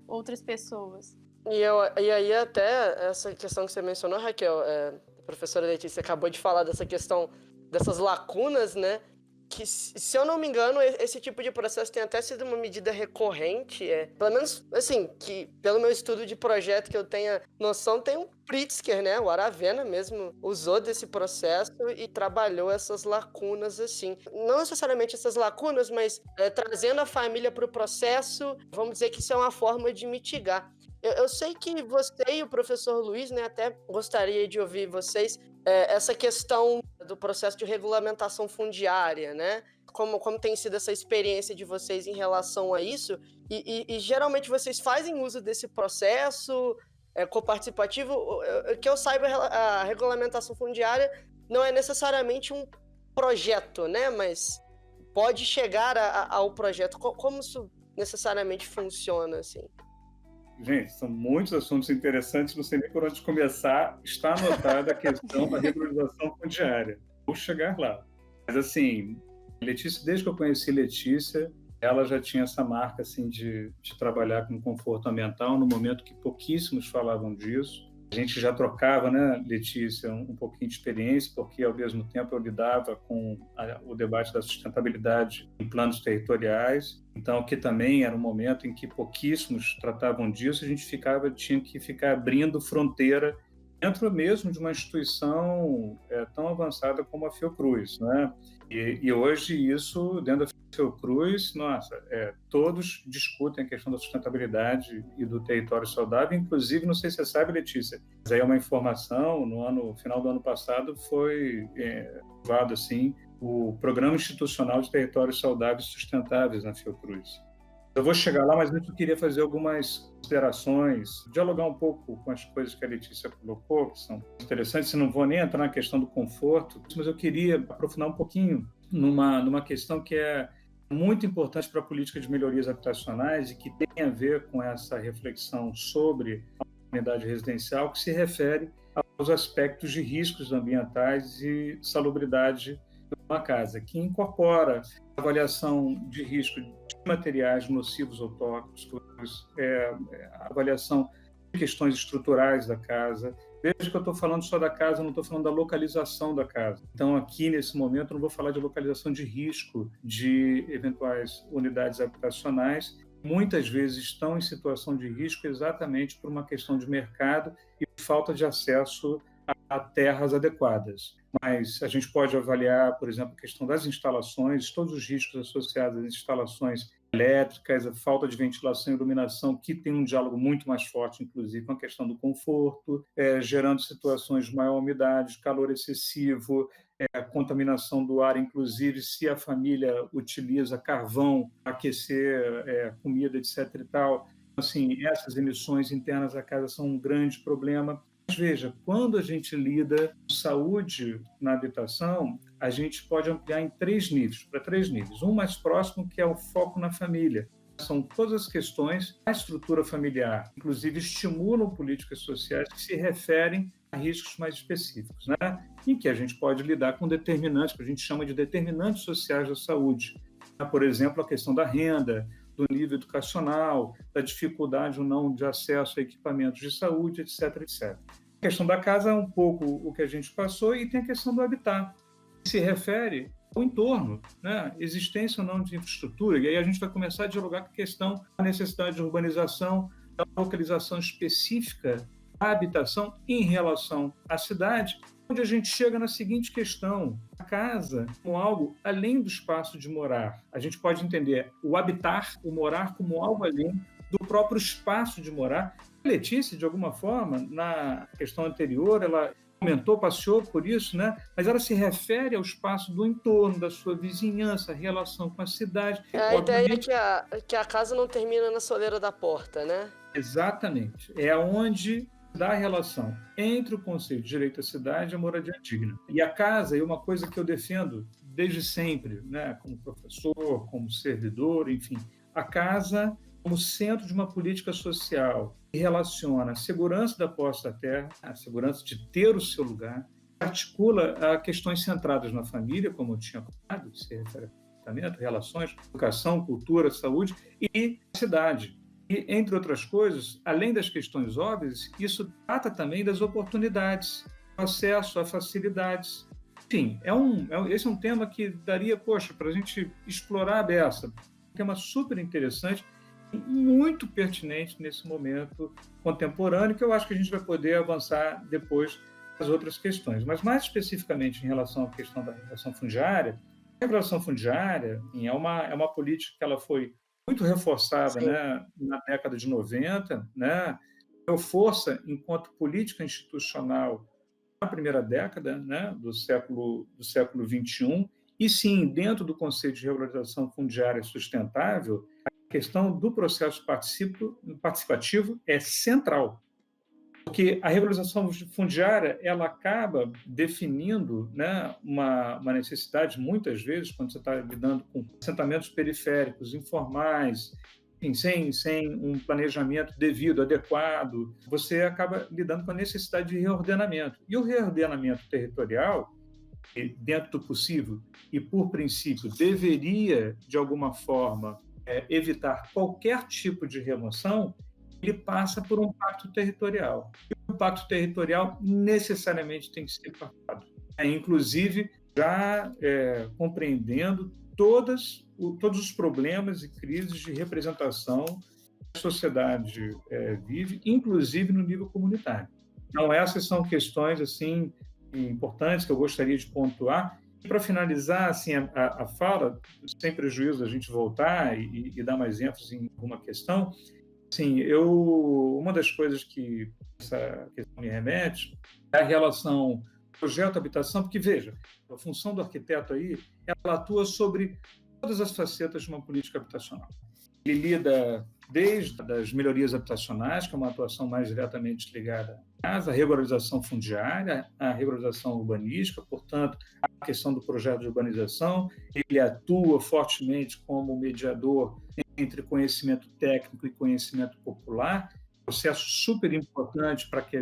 outras pessoas. E aí até essa questão que você mencionou, Raquel, a professora Letícia acabou de falar dessa questão dessas lacunas, né? Que, se eu não me engano, esse tipo de processo tem até sido uma medida recorrente. Pelo menos, assim, que pelo meu estudo de projeto que eu tenha noção, tem um Pritzker, né? O Aravena mesmo usou desse processo e trabalhou essas lacunas, assim. Não necessariamente essas lacunas, mas trazendo a família para o processo, vamos dizer que isso é uma forma de mitigar. Eu sei que você e o professor Luiz, né, até gostaria de ouvir vocês, essa questão do processo de regulamentação fundiária, né? Como tem sido essa experiência de vocês em relação a isso? E geralmente vocês fazem uso desse processo coparticipativo? Que eu saiba, a regulamentação fundiária não é necessariamente um projeto, né? Mas pode chegar ao projeto. Como isso necessariamente funciona, assim? Gente, são muitos assuntos interessantes, não sei nem por onde começar. Está anotada a questão da regularização fundiária. Vou chegar lá. Mas, assim, Letícia, desde que eu conheci Letícia, ela já tinha essa marca assim, de trabalhar com conforto ambiental, no momento que pouquíssimos falavam disso. A gente já trocava, né, Letícia, um pouquinho de experiência, porque, ao mesmo tempo, eu lidava com o debate da sustentabilidade em planos territoriais. Então, que também era um momento em que pouquíssimos tratavam disso, a gente tinha que ficar abrindo fronteira dentro mesmo de uma instituição tão avançada como a Fiocruz, né? E hoje isso, dentro da Fiocruz, nossa, todos discutem a questão da sustentabilidade e do território saudável, inclusive, não sei se você sabe, Letícia, mas aí é uma informação, no final do ano passado foi aprovado assim, o Programa Institucional de Territórios Saudáveis e Sustentáveis na Fiocruz. Eu vou chegar lá, mas antes eu queria fazer algumas considerações, dialogar um pouco com as coisas que a Letícia colocou, que são interessantes. Eu não vou nem entrar na questão do conforto, mas eu queria aprofundar um pouquinho numa questão que é muito importante para a política de melhorias habitacionais e que tem a ver com essa reflexão sobre a unidade residencial, que se refere aos aspectos de riscos ambientais e salubridade de uma casa, que incorpora a avaliação de risco de materiais nocivos ou tóxicos, a avaliação de questões estruturais da casa. Veja que eu estou falando só da casa, eu não estou falando da localização da casa. Então, aqui, nesse momento, eu não vou falar de localização de risco de eventuais unidades habitacionais. Muitas vezes estão em situação de risco exatamente por uma questão de mercado e falta de acesso a terras adequadas. Mas a gente pode avaliar, por exemplo, a questão das instalações, todos os riscos associados às instalações elétricas, a falta de ventilação e iluminação, que tem um diálogo muito mais forte, inclusive, com a questão do conforto, gerando situações de maior umidade, calor excessivo, contaminação do ar, inclusive se a família utiliza carvão para aquecer comida, etc. e tal. Assim, essas emissões internas da casa são um grande problema. Mas veja, quando a gente lida com saúde na habitação, a gente pode ampliar em para três níveis. Um mais próximo, que é o foco na família. São todas as questões da estrutura familiar, inclusive estimulam políticas sociais que se referem a riscos mais específicos, né? Em que a gente pode lidar com determinantes, que a gente chama de determinantes sociais da saúde. Por exemplo, a questão da renda, do nível educacional, da dificuldade ou não de acesso a equipamentos de saúde, etc, etc. A questão da casa é um pouco o que a gente passou, e tem a questão do habitat, que se refere ao entorno, né? Existência ou não de infraestrutura, e aí a gente vai começar a dialogar com a questão da necessidade de urbanização, da localização específica da habitação em relação à cidade, onde a gente chega na seguinte questão: a casa como algo além do espaço de morar. A gente pode entender o habitar, o morar, como algo além do próprio espaço de morar. A Letícia, de alguma forma, na questão anterior, ela comentou, passeou por isso, né? Mas ela se refere ao espaço do entorno, da sua vizinhança, a relação com a cidade. A ideia é que a casa não termina na soleira da porta, né? Exatamente. É onde dá a relação entre o conceito de direito à cidade e a moradia digna. E a casa é uma coisa que eu defendo desde sempre, né? Como professor, como servidor, enfim. A casa como centro de uma política social que relaciona a segurança da posse da terra, a segurança de ter o seu lugar, articula a questões centradas na família, como eu tinha comentado, que se refere a comportamento, relações, educação, cultura, saúde, e a cidade. E, entre outras coisas, além das questões óbvias, isso trata também das oportunidades, acesso a facilidades. Enfim, esse é um tema que daria, para a gente explorar a beça. Um tema super interessante, muito pertinente nesse momento contemporâneo, que eu acho que a gente vai poder avançar depois as outras questões. Mas, mais especificamente, em relação à questão da regulação fundiária, a regulação fundiária é uma política que ela foi muito reforçada, né, na década de 90, né, deu força enquanto política institucional na primeira década, né, do século XXI, e sim, dentro do conceito de regularização fundiária sustentável, a questão do processo participativo é central, porque a regularização fundiária ela acaba definindo, né, uma necessidade, muitas vezes, quando você está lidando com assentamentos periféricos, informais, enfim, sem um planejamento devido, adequado, você acaba lidando com a necessidade de reordenamento. E o reordenamento territorial, dentro do possível e por princípio, deveria, de alguma forma, evitar qualquer tipo de remoção. Ele passa por um pacto territorial. E o pacto territorial necessariamente tem que ser pactuado. Inclusive, já compreendendo todos os problemas e crises de representação que a sociedade vive, inclusive no nível comunitário. Então, essas são questões assim importantes que eu gostaria de pontuar. E, para finalizar assim, a fala, sem prejuízo da gente voltar e dar mais ênfase em alguma questão, sim, uma das coisas que essa questão me remete é a relação projeto-habitação, porque, veja, a função do arquiteto aí, ela atua sobre todas as facetas de uma política habitacional. Ele lida desde as melhorias habitacionais, que é uma atuação mais diretamente ligada à casa, a regularização fundiária, a regularização urbanística, portanto, a questão do projeto de urbanização. Ele atua fortemente como mediador entre conhecimento técnico e conhecimento popular, processo super importante para que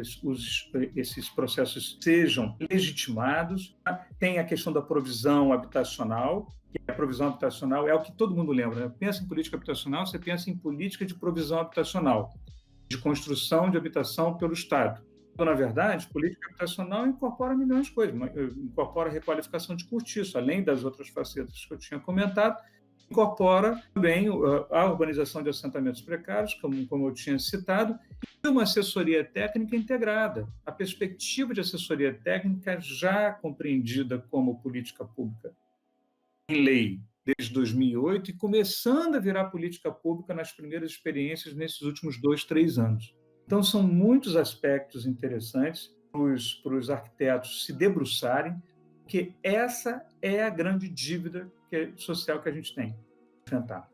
esses processos sejam legitimados. Tem a questão da provisão habitacional, que a provisão habitacional é o que todo mundo lembra, né? Pensa em política habitacional, você pensa em política de provisão habitacional, de construção de habitação pelo Estado. Então, na verdade, política habitacional incorpora milhões de coisas, incorpora a requalificação de cortiço, além das outras facetas que eu tinha comentado, incorpora também a urbanização de assentamentos precários, como eu tinha citado, e uma assessoria técnica integrada. A perspectiva de assessoria técnica já compreendida como política pública em lei desde 2008 e começando a virar política pública nas primeiras experiências nesses últimos 2, 3 anos. Então, são muitos aspectos interessantes para os arquitetos se debruçarem, porque essa é a grande dívida social que a gente tem que enfrentar.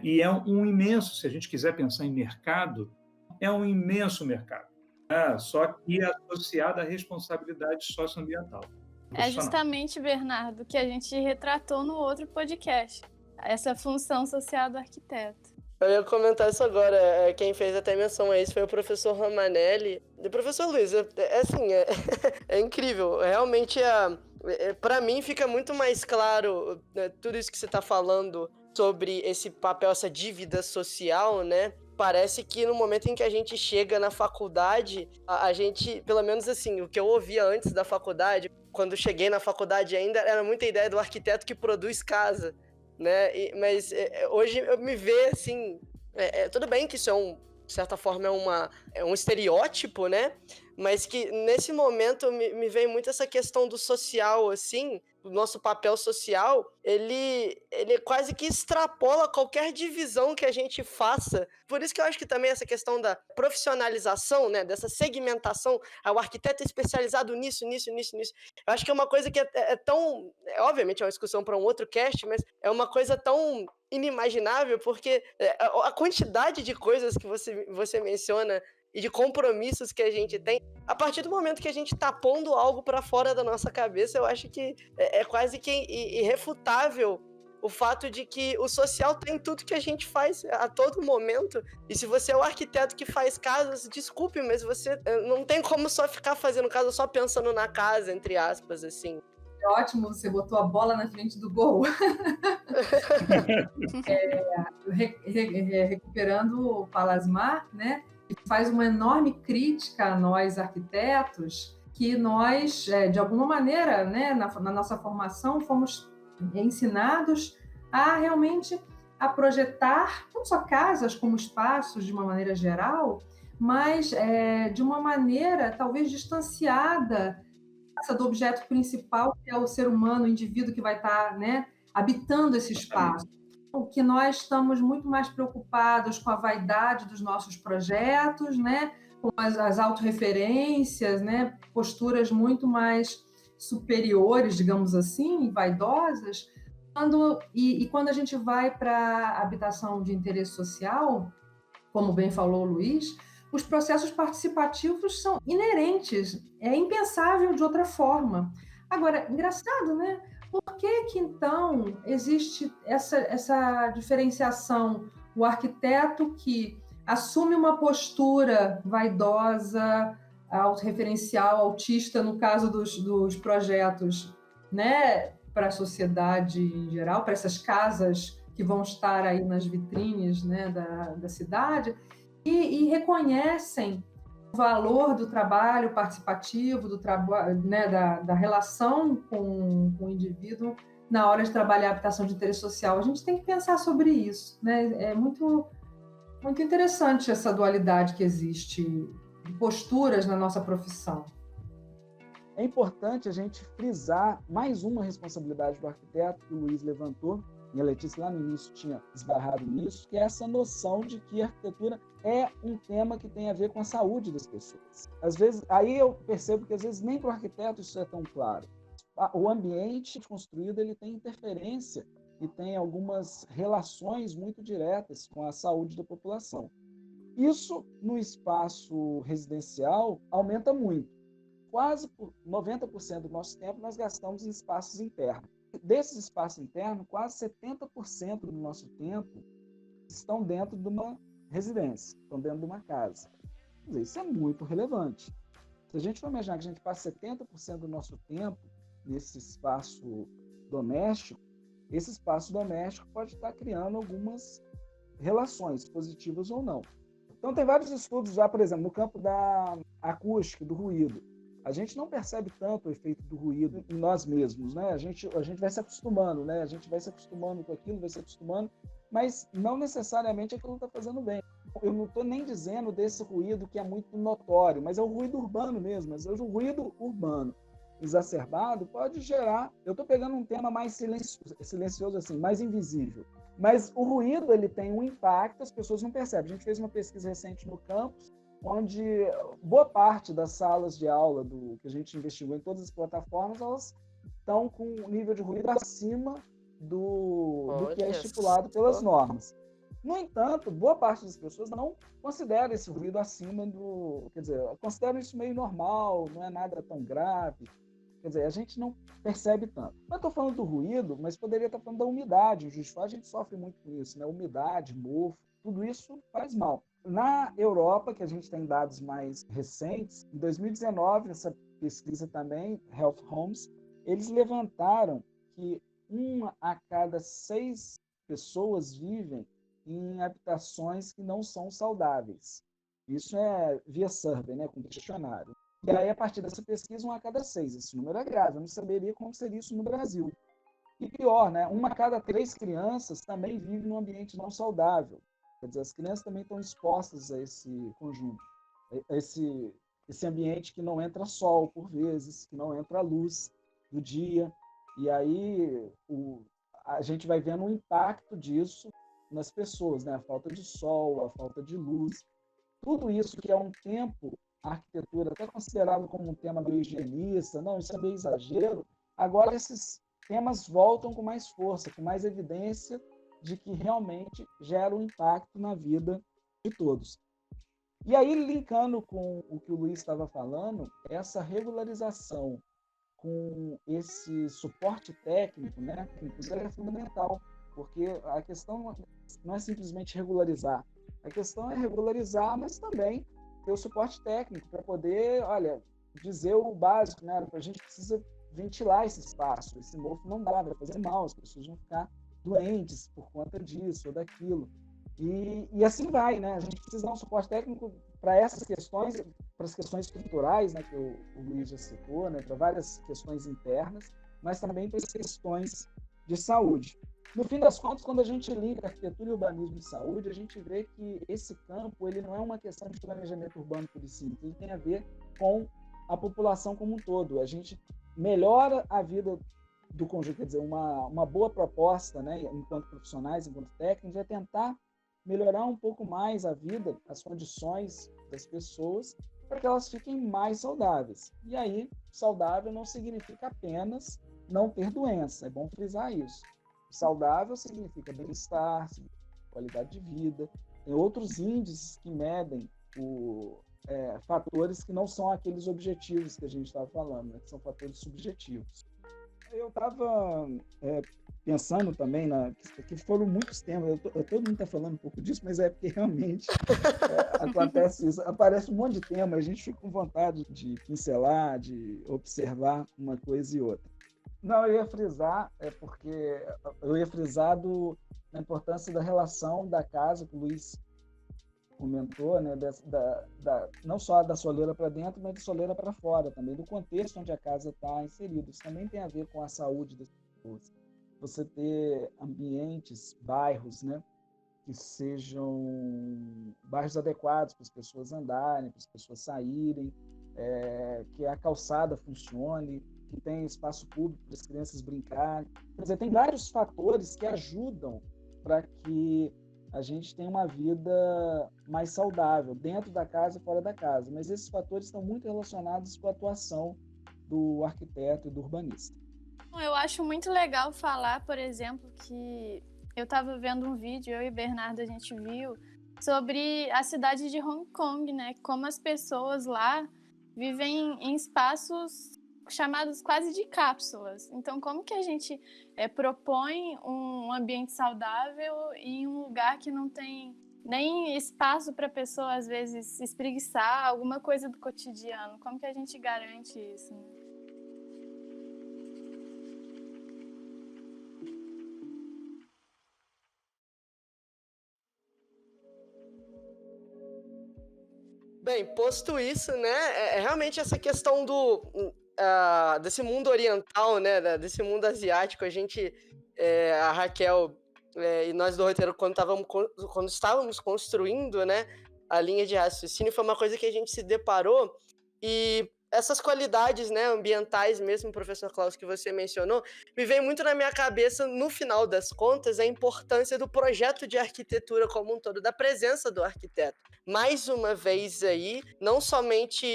E é um imenso, se a gente quiser pensar em mercado, é um imenso mercado, só que associado à responsabilidade socioambiental. É justamente, Bernardo, que a gente retratou no outro podcast, essa função social do arquiteto. Eu ia comentar isso agora. Quem fez até menção a isso foi o professor Romanelli. E o professor Luiz, assim, é incrível. Realmente, para mim, fica muito mais claro, né, tudo isso que você está falando sobre esse papel, essa dívida social, né? Parece que no momento em que a gente chega na faculdade, a gente, pelo menos assim, o que eu ouvia antes da faculdade, quando cheguei na faculdade ainda, era muita ideia do arquiteto que produz casa, né? Mas hoje eu me vê assim, tudo bem que isso de certa forma é um estereótipo, né? Mas que nesse momento me vem muito essa questão do social, assim, o nosso papel social, ele quase que extrapola qualquer divisão que a gente faça. Por isso que eu acho que também essa questão da profissionalização, né, dessa segmentação, o arquiteto é especializado nisso. Eu acho que é uma coisa que é tão... obviamente é uma discussão para um outro cast, mas é uma coisa tão inimaginável, porque a quantidade de coisas que você menciona e de compromissos que a gente tem, a partir do momento que a gente tá pondo algo para fora da nossa cabeça, eu acho que é quase que irrefutável o fato de que o social tá em tudo que a gente faz a todo momento. E se você é o arquiteto que faz casas, desculpe, mas você não tem como só ficar fazendo casa só pensando na casa, entre aspas, assim. É ótimo, você botou a bola na frente do gol. Recuperando o Palasmar, né? Faz uma enorme crítica a nós arquitetos, que nós, de alguma maneira, né, na nossa formação, fomos ensinados a realmente a projetar não só casas como espaços de uma maneira geral, mas de uma maneira talvez distanciada do objeto principal, que é o ser humano, o indivíduo que vai estar, né, habitando esse espaço. O que nós estamos muito mais preocupados com a vaidade dos nossos projetos, né, com as autorreferências, né, posturas muito mais superiores, digamos assim, vaidosas. Quando a gente vai para a habitação de interesse social, como bem falou o Luiz, os processos participativos são inerentes, é impensável de outra forma. Agora, engraçado, né? Por que então existe essa diferenciação? O arquiteto que assume uma postura vaidosa, autorreferencial, autista, no caso dos projetos, né, para a sociedade em geral, para essas casas que vão estar aí nas vitrines, né, da cidade, e reconhecem o valor do trabalho participativo, né, da relação com o indivíduo na hora de trabalhar a habitação de interesse social. A gente tem que pensar sobre isso, né? É muito, muito interessante essa dualidade que existe de posturas na nossa profissão. É importante a gente frisar mais uma responsabilidade do arquiteto que o Luiz levantou, e a Letícia lá no início tinha esbarrado nisso, que é essa noção de que a arquitetura é um tema que tem a ver com a saúde das pessoas. Às vezes, aí eu percebo que às vezes nem para o arquiteto isso é tão claro. O ambiente construído ele tem interferência e tem algumas relações muito diretas com a saúde da população. Isso no espaço residencial aumenta muito. Quase por 90% do nosso tempo nós gastamos em espaços internos. Desses espaços internos, quase 70% do nosso tempo estão dentro de uma residência, estão dentro de uma casa. Quer dizer, isso é muito relevante. Se a gente for imaginar que a gente passa 70% do nosso tempo nesse espaço doméstico, esse espaço doméstico pode estar criando algumas relações, positivas ou não. Então, tem vários estudos já, por exemplo, no campo da acústica, do ruído. A gente não percebe tanto o efeito do ruído em nós mesmos, né? A gente vai se acostumando, né? A gente vai se acostumando com aquilo, vai se acostumando, mas não necessariamente aquilo está fazendo bem. Eu não estou nem dizendo desse ruído que é muito notório, mas é o ruído urbano mesmo. Mas o ruído urbano exacerbado pode gerar... Eu estou pegando um tema mais silencioso, assim, mais invisível. Mas o ruído ele tem um impacto, as pessoas não percebem. A gente fez uma pesquisa recente no campus, onde boa parte das salas de aula que a gente investigou em todas as plataformas, elas estão com um nível de ruído acima do que é estipulado pelas normas. No entanto, boa parte das pessoas não considera esse ruído acima do... Quer dizer, consideram isso meio normal, não é nada tão grave. Quer dizer, a gente não percebe tanto. Eu estou falando do ruído, mas poderia estar falando da umidade. Em Juiz de Fora a gente sofre muito com isso, né? Umidade, mofo. tudo isso faz mal. Na Europa, que a gente tem dados mais recentes, em 2019, nessa pesquisa também, Health Homes, eles levantaram que 1 a cada 6 pessoas vivem em habitações que não são saudáveis. Isso é via survey, né, com questionário. E aí, a partir dessa pesquisa, 1 a cada 6. Esse número é grave, eu não saberia como seria isso no Brasil. E pior, né, 1 a cada 3 crianças também vive num ambiente não saudável. Quer dizer, as crianças também estão expostas a esse conjunto, a esse ambiente que não entra sol, por vezes, que não entra luz do dia. E aí a gente vai vendo o impacto disso nas pessoas, né? A falta de sol, a falta de luz. Tudo isso que é um tempo, a arquitetura até considerado como um tema meio higienista, não, isso é meio exagero. Agora esses temas voltam com mais força, com mais evidência de que realmente gera um impacto na vida de todos. E aí, linkando com o que o Luiz estava falando, essa regularização com esse suporte técnico, né, que inclusive é fundamental, porque a questão não é simplesmente regularizar, a questão é regularizar, mas também ter o suporte técnico para poder, olha, dizer o básico, né, a gente precisa ventilar esse espaço, esse mofo não dá, vai fazer mal, as pessoas vão ficar doentes por conta disso ou daquilo. E assim vai, né? A gente precisa dar um suporte técnico para essas questões, para as questões estruturais, né, que o Luiz já citou, né, para várias questões internas, mas também para as questões de saúde. No fim das contas, quando a gente linka arquitetura e urbanismo e saúde, a gente vê que esse campo ele não é uma questão de planejamento urbano por si, ele tem a ver com a população como um todo. A gente melhora a vida do conjunto, quer dizer, uma boa proposta, né, enquanto profissionais, enquanto técnicos, é tentar melhorar um pouco mais a vida, as condições das pessoas, para que elas fiquem mais saudáveis. E aí, saudável não significa apenas não ter doença, é bom frisar isso. Saudável significa bem-estar, qualidade de vida, tem outros índices que medem fatores que não são aqueles objetivos que a gente estava falando, né, que são fatores subjetivos. Eu estava pensando também, que foram muitos temas, todo mundo está falando um pouco disso, mas é porque realmente acontece isso, aparece um monte de tema, a gente fica com vontade de pincelar, de observar uma coisa e outra. Não, eu ia frisar, da importância da relação da casa, que o Luiz comentou, né, não só da soleira para dentro, mas da soleira para fora também, do contexto onde a casa está inserida. Isso também tem a ver com a saúde das pessoas. Você ter ambientes, bairros, né, que sejam bairros adequados para as pessoas andarem, para as pessoas saírem, que a calçada funcione, que tem espaço público para as crianças brincarem. Quer dizer, tem vários fatores que ajudam para que a gente tem uma vida mais saudável, dentro da casa e fora da casa. Mas esses fatores estão muito relacionados com a atuação do arquiteto e do urbanista. Eu acho muito legal falar, por exemplo, que eu estava vendo um vídeo, eu e Bernardo, a gente viu, sobre a cidade de Hong Kong, né? Como as pessoas lá vivem em espaços chamados quase de cápsulas. Então, como que a gente propõe um ambiente saudável em um lugar que não tem nem espaço para a pessoa, às vezes, se espreguiçar, alguma coisa do cotidiano? Como que a gente garante isso, né? Bem, posto isso, né, realmente essa questão desse mundo oriental, né, desse mundo asiático, a Raquel e nós do roteiro, quando estávamos construindo, né, a linha de raciocínio, foi uma coisa que a gente se deparou, e essas qualidades, né, ambientais mesmo, professor Klaus, que você mencionou, me veio muito na minha cabeça, no final das contas, a importância do projeto de arquitetura como um todo, da presença do arquiteto. Mais uma vez aí, não somente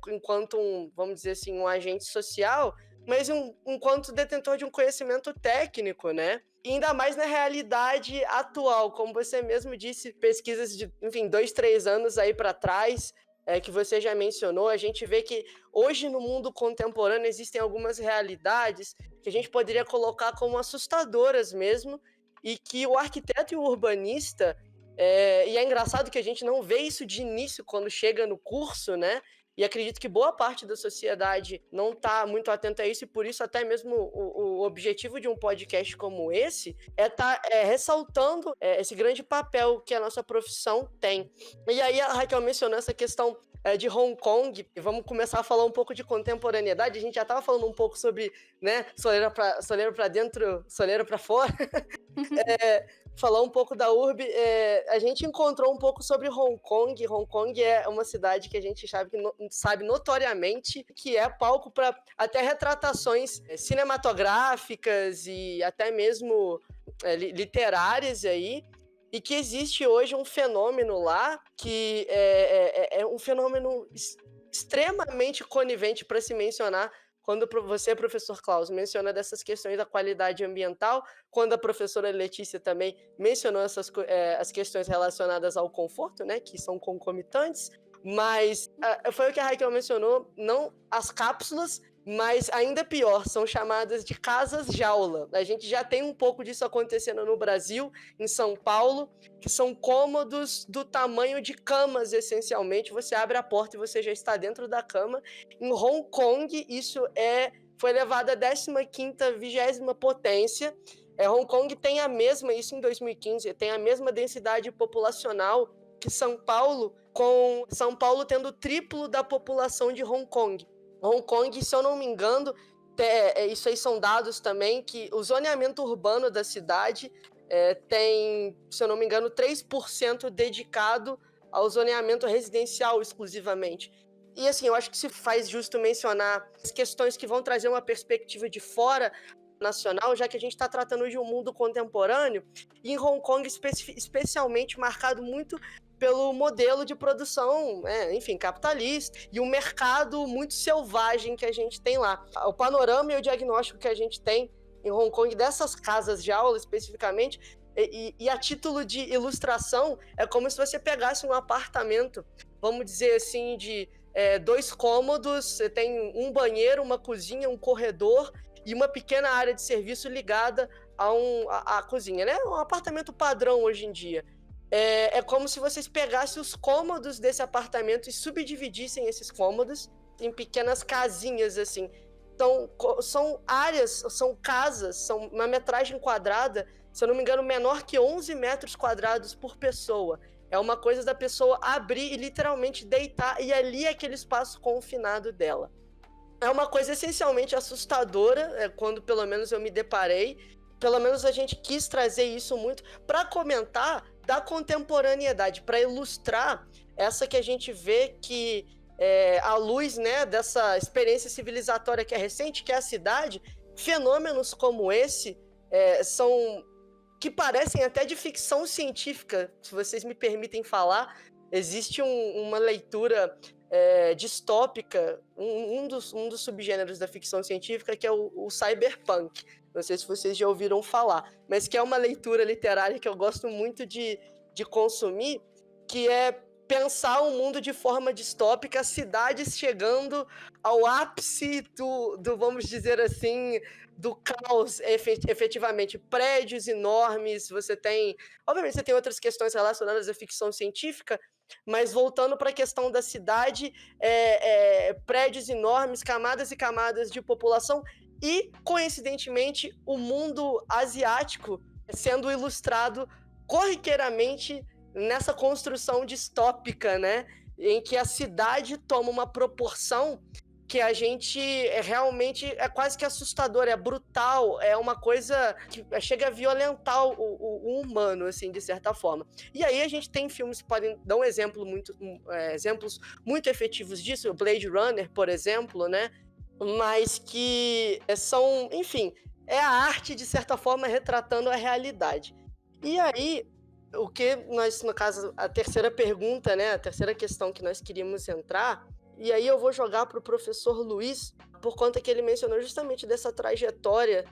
enquanto vamos dizer assim, um agente social, mas enquanto detentor de um conhecimento técnico, né? E ainda mais na realidade atual, como você mesmo disse, pesquisas de, 2, 3 anos aí para trás, que você já mencionou, a gente vê que hoje no mundo contemporâneo existem algumas realidades que a gente poderia colocar como assustadoras mesmo, e que o arquiteto e o urbanista, E é engraçado que a gente não vê isso de início quando chega no curso, né? E acredito que boa parte da sociedade não está muito atenta a isso, e por isso até mesmo o objetivo de um podcast como esse é estar ressaltando esse grande papel que a nossa profissão tem. E aí a Raquel mencionou essa questão de Hong Kong, e vamos começar a falar um pouco de contemporaneidade. A gente já estava falando um pouco sobre, né, soleira para dentro, soleira para fora. Falar um pouco da URB, a gente encontrou um pouco sobre Hong Kong. Hong Kong é uma cidade que a gente sabe notoriamente que é palco para até retratações cinematográficas e até mesmo literárias aí, e que existe hoje um fenômeno lá que é um fenômeno extremamente conivente para se mencionar. Quando você, professor Klaus, menciona dessas questões da qualidade ambiental, quando a professora Letícia também mencionou as questões relacionadas ao conforto, né, que são concomitantes, mas foi o que a Raquel mencionou, não as cápsulas, mas ainda pior, são chamadas de casas-jaula. A gente já tem um pouco disso acontecendo no Brasil, em São Paulo, que são cômodos do tamanho de camas, essencialmente. Você abre a porta e você já está dentro da cama. Em Hong Kong, isso foi elevado à 15ª, 20ª potência. Hong Kong tem isso em 2015, tem a mesma densidade populacional que São Paulo, com São Paulo tendo o triplo da população de Hong Kong. Hong Kong, se eu não me engano, isso aí são dados também, que o zoneamento urbano da cidade tem, se eu não me engano, 3% dedicado ao zoneamento residencial exclusivamente. E assim, eu acho que se faz justo mencionar as questões que vão trazer uma perspectiva de fora nacional, já que a gente está tratando de um mundo contemporâneo, e em Hong Kong especialmente marcado muito pelo modelo de produção, enfim, capitalista, e um mercado muito selvagem que a gente tem lá. O panorama e o diagnóstico que a gente tem em Hong Kong dessas casas de aula especificamente, e a título de ilustração, é como se você pegasse um apartamento, vamos dizer assim, de 2 cômodos, você tem um banheiro, uma cozinha, um corredor e uma pequena área de serviço ligada à cozinha, né? Um apartamento padrão hoje em dia. É como se vocês pegassem os cômodos desse apartamento e subdividissem esses cômodos em pequenas casinhas, assim. Então, são áreas, são casas, são uma metragem quadrada, se eu não me engano, menor que 11 metros quadrados por pessoa. É uma coisa da pessoa abrir e literalmente deitar, e ali é aquele espaço confinado dela. É uma coisa essencialmente assustadora, quando pelo menos eu me deparei. Pelo menos a gente quis trazer isso muito para comentar da contemporaneidade, para ilustrar essa que a gente vê que à luz, né, dessa experiência civilizatória que é recente, que é a cidade, fenômenos como esse são que parecem até de ficção científica, se vocês me permitem falar. Existe uma leitura distópica, um dos subgêneros da ficção científica, que é o cyberpunk. Não sei se vocês já ouviram falar, mas que é uma leitura literária que eu gosto muito de consumir, que é pensar um mundo de forma distópica, cidades chegando ao ápice do vamos dizer assim, do caos, efetivamente, prédios enormes, obviamente você tem outras questões relacionadas à ficção científica, mas voltando para a questão da cidade, prédios enormes, camadas e camadas de população, e, coincidentemente, o mundo asiático sendo ilustrado corriqueiramente nessa construção distópica, né? Em que a cidade toma uma proporção que a gente realmente é quase que assustador, é brutal, é uma coisa que chega a violentar o humano, assim, de certa forma. E aí a gente tem filmes que podem dar exemplos muito efetivos disso, o Blade Runner, por exemplo, né? Mas que são, enfim, é a arte, de certa forma, retratando a realidade. E aí, o que nós, no caso, a terceira pergunta, né, a terceira questão que nós queríamos entrar, e aí eu vou jogar para o professor Luiz, por conta que ele mencionou justamente dessa trajetória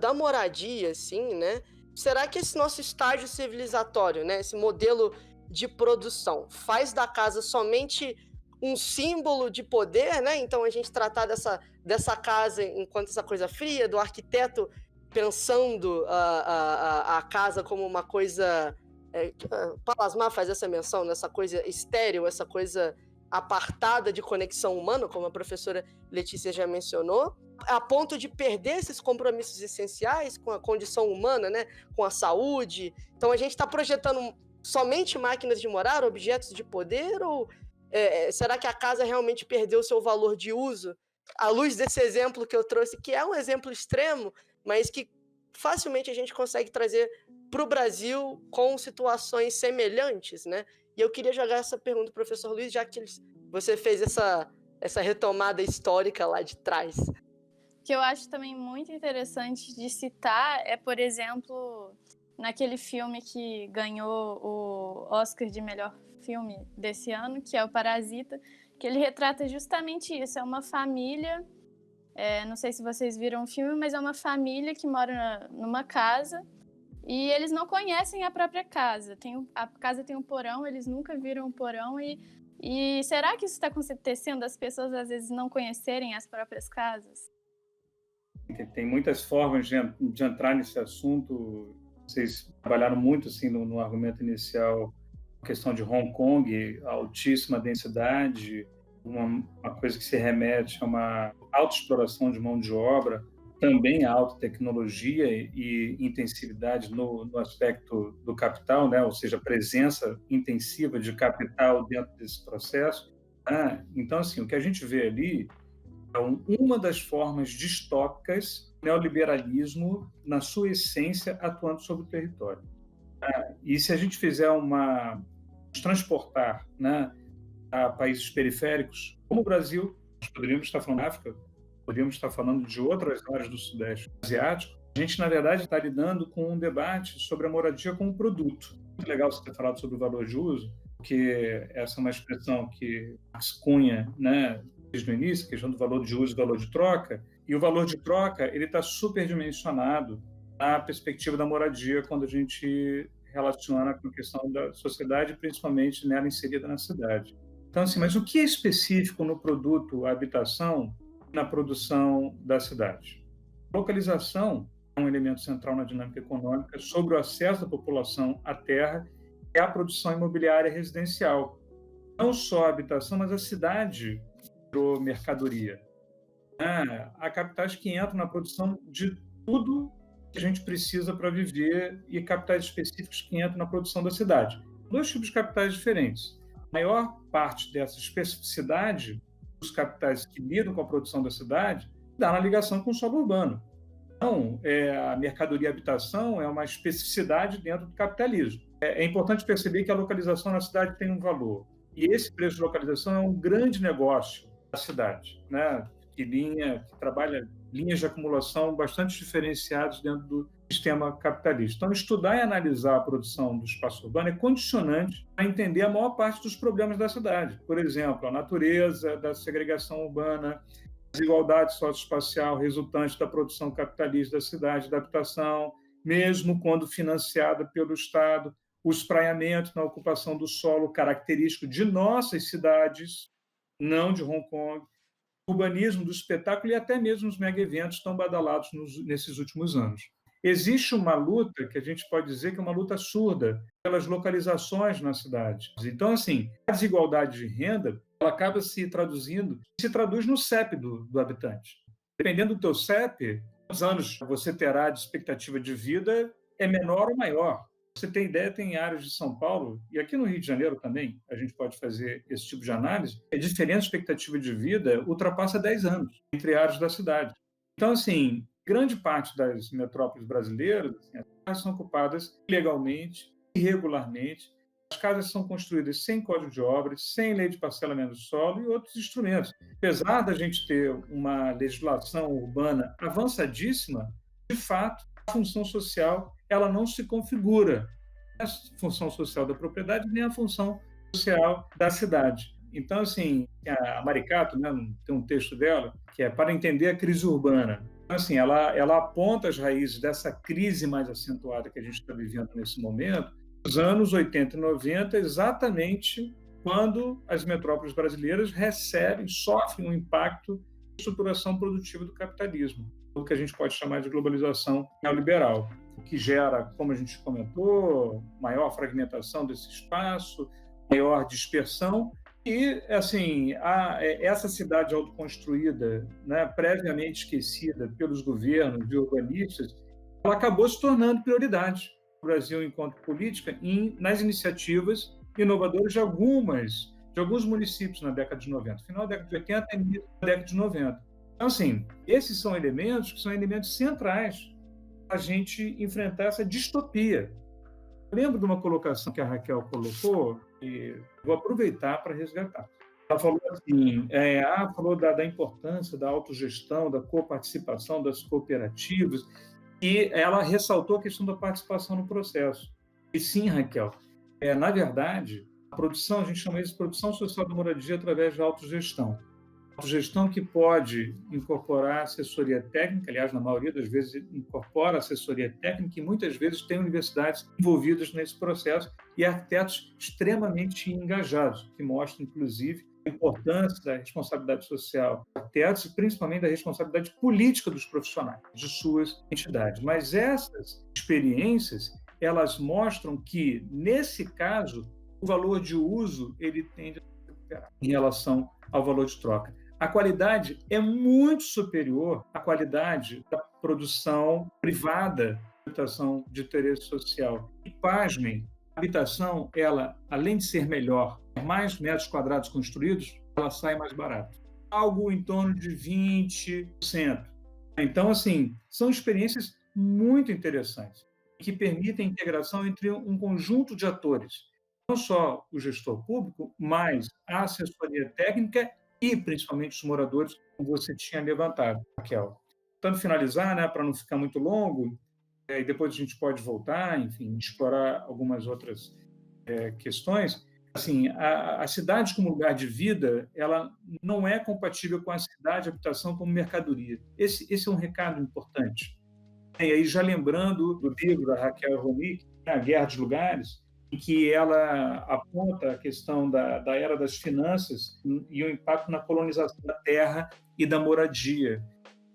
da moradia, assim, né? Será que esse nosso estágio civilizatório, né, esse modelo de produção, faz da casa somente um símbolo de poder, né? Então a gente tratar dessa casa enquanto essa coisa fria, do arquiteto pensando a casa como uma coisa Palasmar faz essa menção nessa coisa estéril, essa coisa apartada de conexão humana, como a professora Letícia já mencionou, a ponto de perder esses compromissos essenciais com a condição humana, né? Com a saúde. Então a gente está projetando somente máquinas de morar, objetos de poder, ou será que a casa realmente perdeu o seu valor de uso? À luz desse exemplo que eu trouxe, que é um exemplo extremo, mas que facilmente a gente consegue trazer para o Brasil com situações semelhantes, né? E eu queria jogar essa pergunta para o professor Luiz, já que você fez essa retomada histórica lá de trás. O que eu acho também muito interessante de citar é, por exemplo, naquele filme que ganhou o Oscar de melhor filme desse ano, que é o Parasita, que ele retrata justamente isso. É uma família, não sei se vocês viram o filme, mas é uma família que mora numa casa e eles não conhecem a própria casa. A casa tem um porão, eles nunca viram um porão e será que isso está acontecendo? As pessoas às vezes não conhecerem as próprias casas? Tem muitas formas de entrar nesse assunto. Vocês trabalharam muito assim no argumento inicial, a questão de Hong Kong, altíssima densidade, uma coisa que se remete a uma autoexploração de mão de obra, também a alta tecnologia e intensividade no aspecto do capital, né? Ou seja, a presença intensiva de capital dentro desse processo. Então, assim, o que a gente vê ali é uma das formas distópicas do neoliberalismo na sua essência atuando sobre o território. E se a gente fizer transportar, né, a países periféricos, como o Brasil, nós poderíamos estar falando da África, poderíamos estar falando de outras áreas do Sudeste Asiático, a gente, na verdade, está lidando com um debate sobre a moradia como produto. Muito legal você ter falado sobre o valor de uso, porque essa é uma expressão que Max cunha, né, desde o início, a questão do valor de uso e valor de troca, e o valor de troca ele está superdimensionado na perspectiva da moradia quando a gente relaciona com a questão da sociedade, principalmente nela inserida na cidade. Então, assim, mas o que é específico no produto habitação na produção da cidade? Localização é um elemento central na dinâmica econômica sobre o acesso da população à terra e à produção imobiliária residencial. Não só a habitação, mas a cidade virou mercadoria. Há capitais que entram na produção de tudo que a gente precisa para viver e capitais específicos que entram na produção da cidade. Dois tipos de capitais diferentes. A maior parte dessa especificidade dos capitais que lidam com a produção da cidade dá na ligação com o solo urbano. Então, a mercadoria habitação é uma especificidade dentro do capitalismo. É importante perceber que a localização na cidade tem um valor. E esse preço de localização é um grande negócio da cidade, né? Que trabalha linhas de acumulação bastante diferenciadas dentro do sistema capitalista. Então, estudar e analisar a produção do espaço urbano é condicionante para entender a maior parte dos problemas da cidade. Por exemplo, a natureza da segregação urbana, a desigualdade socioespacial resultante da produção capitalista da cidade, da habitação, mesmo quando financiada pelo Estado, o espraiamento na ocupação do solo característico de nossas cidades, não de Hong Kong, urbanismo do espetáculo e até mesmo os mega-eventos tão badalados nesses últimos anos. Existe uma luta que a gente pode dizer que é uma luta surda pelas localizações na cidade. Então, assim, a desigualdade de renda ela acaba se traduz no CEP do habitante. Dependendo do teu CEP, quantos anos você terá de expectativa de vida é menor ou maior. Você tem ideia, tem áreas de São Paulo, e aqui no Rio de Janeiro também, a gente pode fazer esse tipo de análise, a diferença de expectativa de vida ultrapassa 10 anos entre áreas da cidade. Então, assim, grande parte das metrópoles brasileiras, assim, as casas são ocupadas ilegalmente, irregularmente, as casas são construídas sem código de obras, sem lei de parcelamento do solo e outros instrumentos. Apesar da gente ter uma legislação urbana avançadíssima, de fato, a função social ela não se configura. A função social da propriedade nem a função social da cidade. Então, assim, a Maricato, né, tem um texto dela que é para entender a crise urbana. Então, assim, ela aponta as raízes dessa crise mais acentuada que a gente está vivendo nesse momento, nos anos 80 e 90, exatamente quando as metrópoles brasileiras sofrem um impacto de estruturação produtiva do capitalismo, o que a gente pode chamar de globalização neoliberal. que gera, como a gente comentou, maior fragmentação desse espaço, maior dispersão. E, assim, essa cidade autoconstruída, né, previamente esquecida pelos governos e urbanistas, ela acabou se tornando prioridade no Brasil enquanto política nas iniciativas inovadoras de alguns municípios na década de 90, final da década de 80 e início da década de 90. Então, assim, esses são elementos que são elementos centrais para a gente enfrentar essa distopia. Eu lembro de uma colocação que a Raquel colocou, e vou aproveitar para resgatar. Ela falou assim, falou da importância da autogestão, da coparticipação, das cooperativas, e ela ressaltou a questão da participação no processo. E sim, Raquel, na verdade, a produção, a gente chama isso de produção social da moradia através da autogestão. Autogestão que pode incorporar assessoria técnica, aliás, na maioria das vezes incorpora assessoria técnica, e muitas vezes tem universidades envolvidas nesse processo e arquitetos extremamente engajados, que mostram, inclusive, a importância da responsabilidade social dos arquitetos e, principalmente, da responsabilidade política dos profissionais, de suas entidades. Mas essas experiências, elas mostram que, nesse caso, o valor de uso ele tende a se recuperar em relação ao valor de troca. A qualidade é muito superior à qualidade da produção privada de habitação de interesse social. E, pasmem, a habitação, ela, além de ser melhor, mais metros quadrados construídos, ela sai mais barata. Algo em torno de 20%. Então, assim, são experiências muito interessantes, que permitem a integração entre um conjunto de atores. Não só o gestor público, mas a assessoria técnica e, principalmente, os moradores, como você tinha levantado, Raquel. Tentando finalizar, né, para não ficar muito longo, e depois a gente pode voltar, enfim, explorar algumas outras questões. Assim, a cidade como lugar de vida, ela não é compatível com a cidade, a habitação como mercadoria. Esse é um recado importante. E aí, já lembrando do livro da Raquel Ronick, A Guerra dos Lugares, em que ela aponta a questão da era das finanças e o impacto na colonização da terra e da moradia.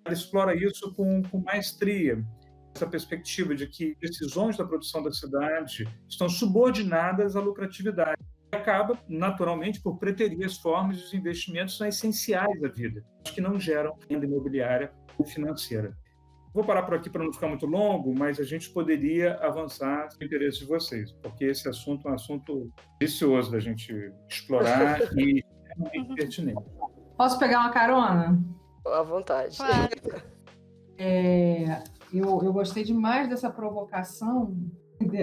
Ela explora isso com maestria, essa perspectiva de que decisões da produção da cidade estão subordinadas à lucratividade. E acaba, naturalmente, por preterir as formas e os investimentos são essenciais da vida, que não geram renda imobiliária ou financeira. Vou parar por aqui para não ficar muito longo, mas a gente poderia avançar no interesse de vocês, porque esse assunto é um assunto delicioso da gente explorar e realmente pertinente. Posso pegar uma carona? À vontade. Claro. Eu gostei demais dessa provocação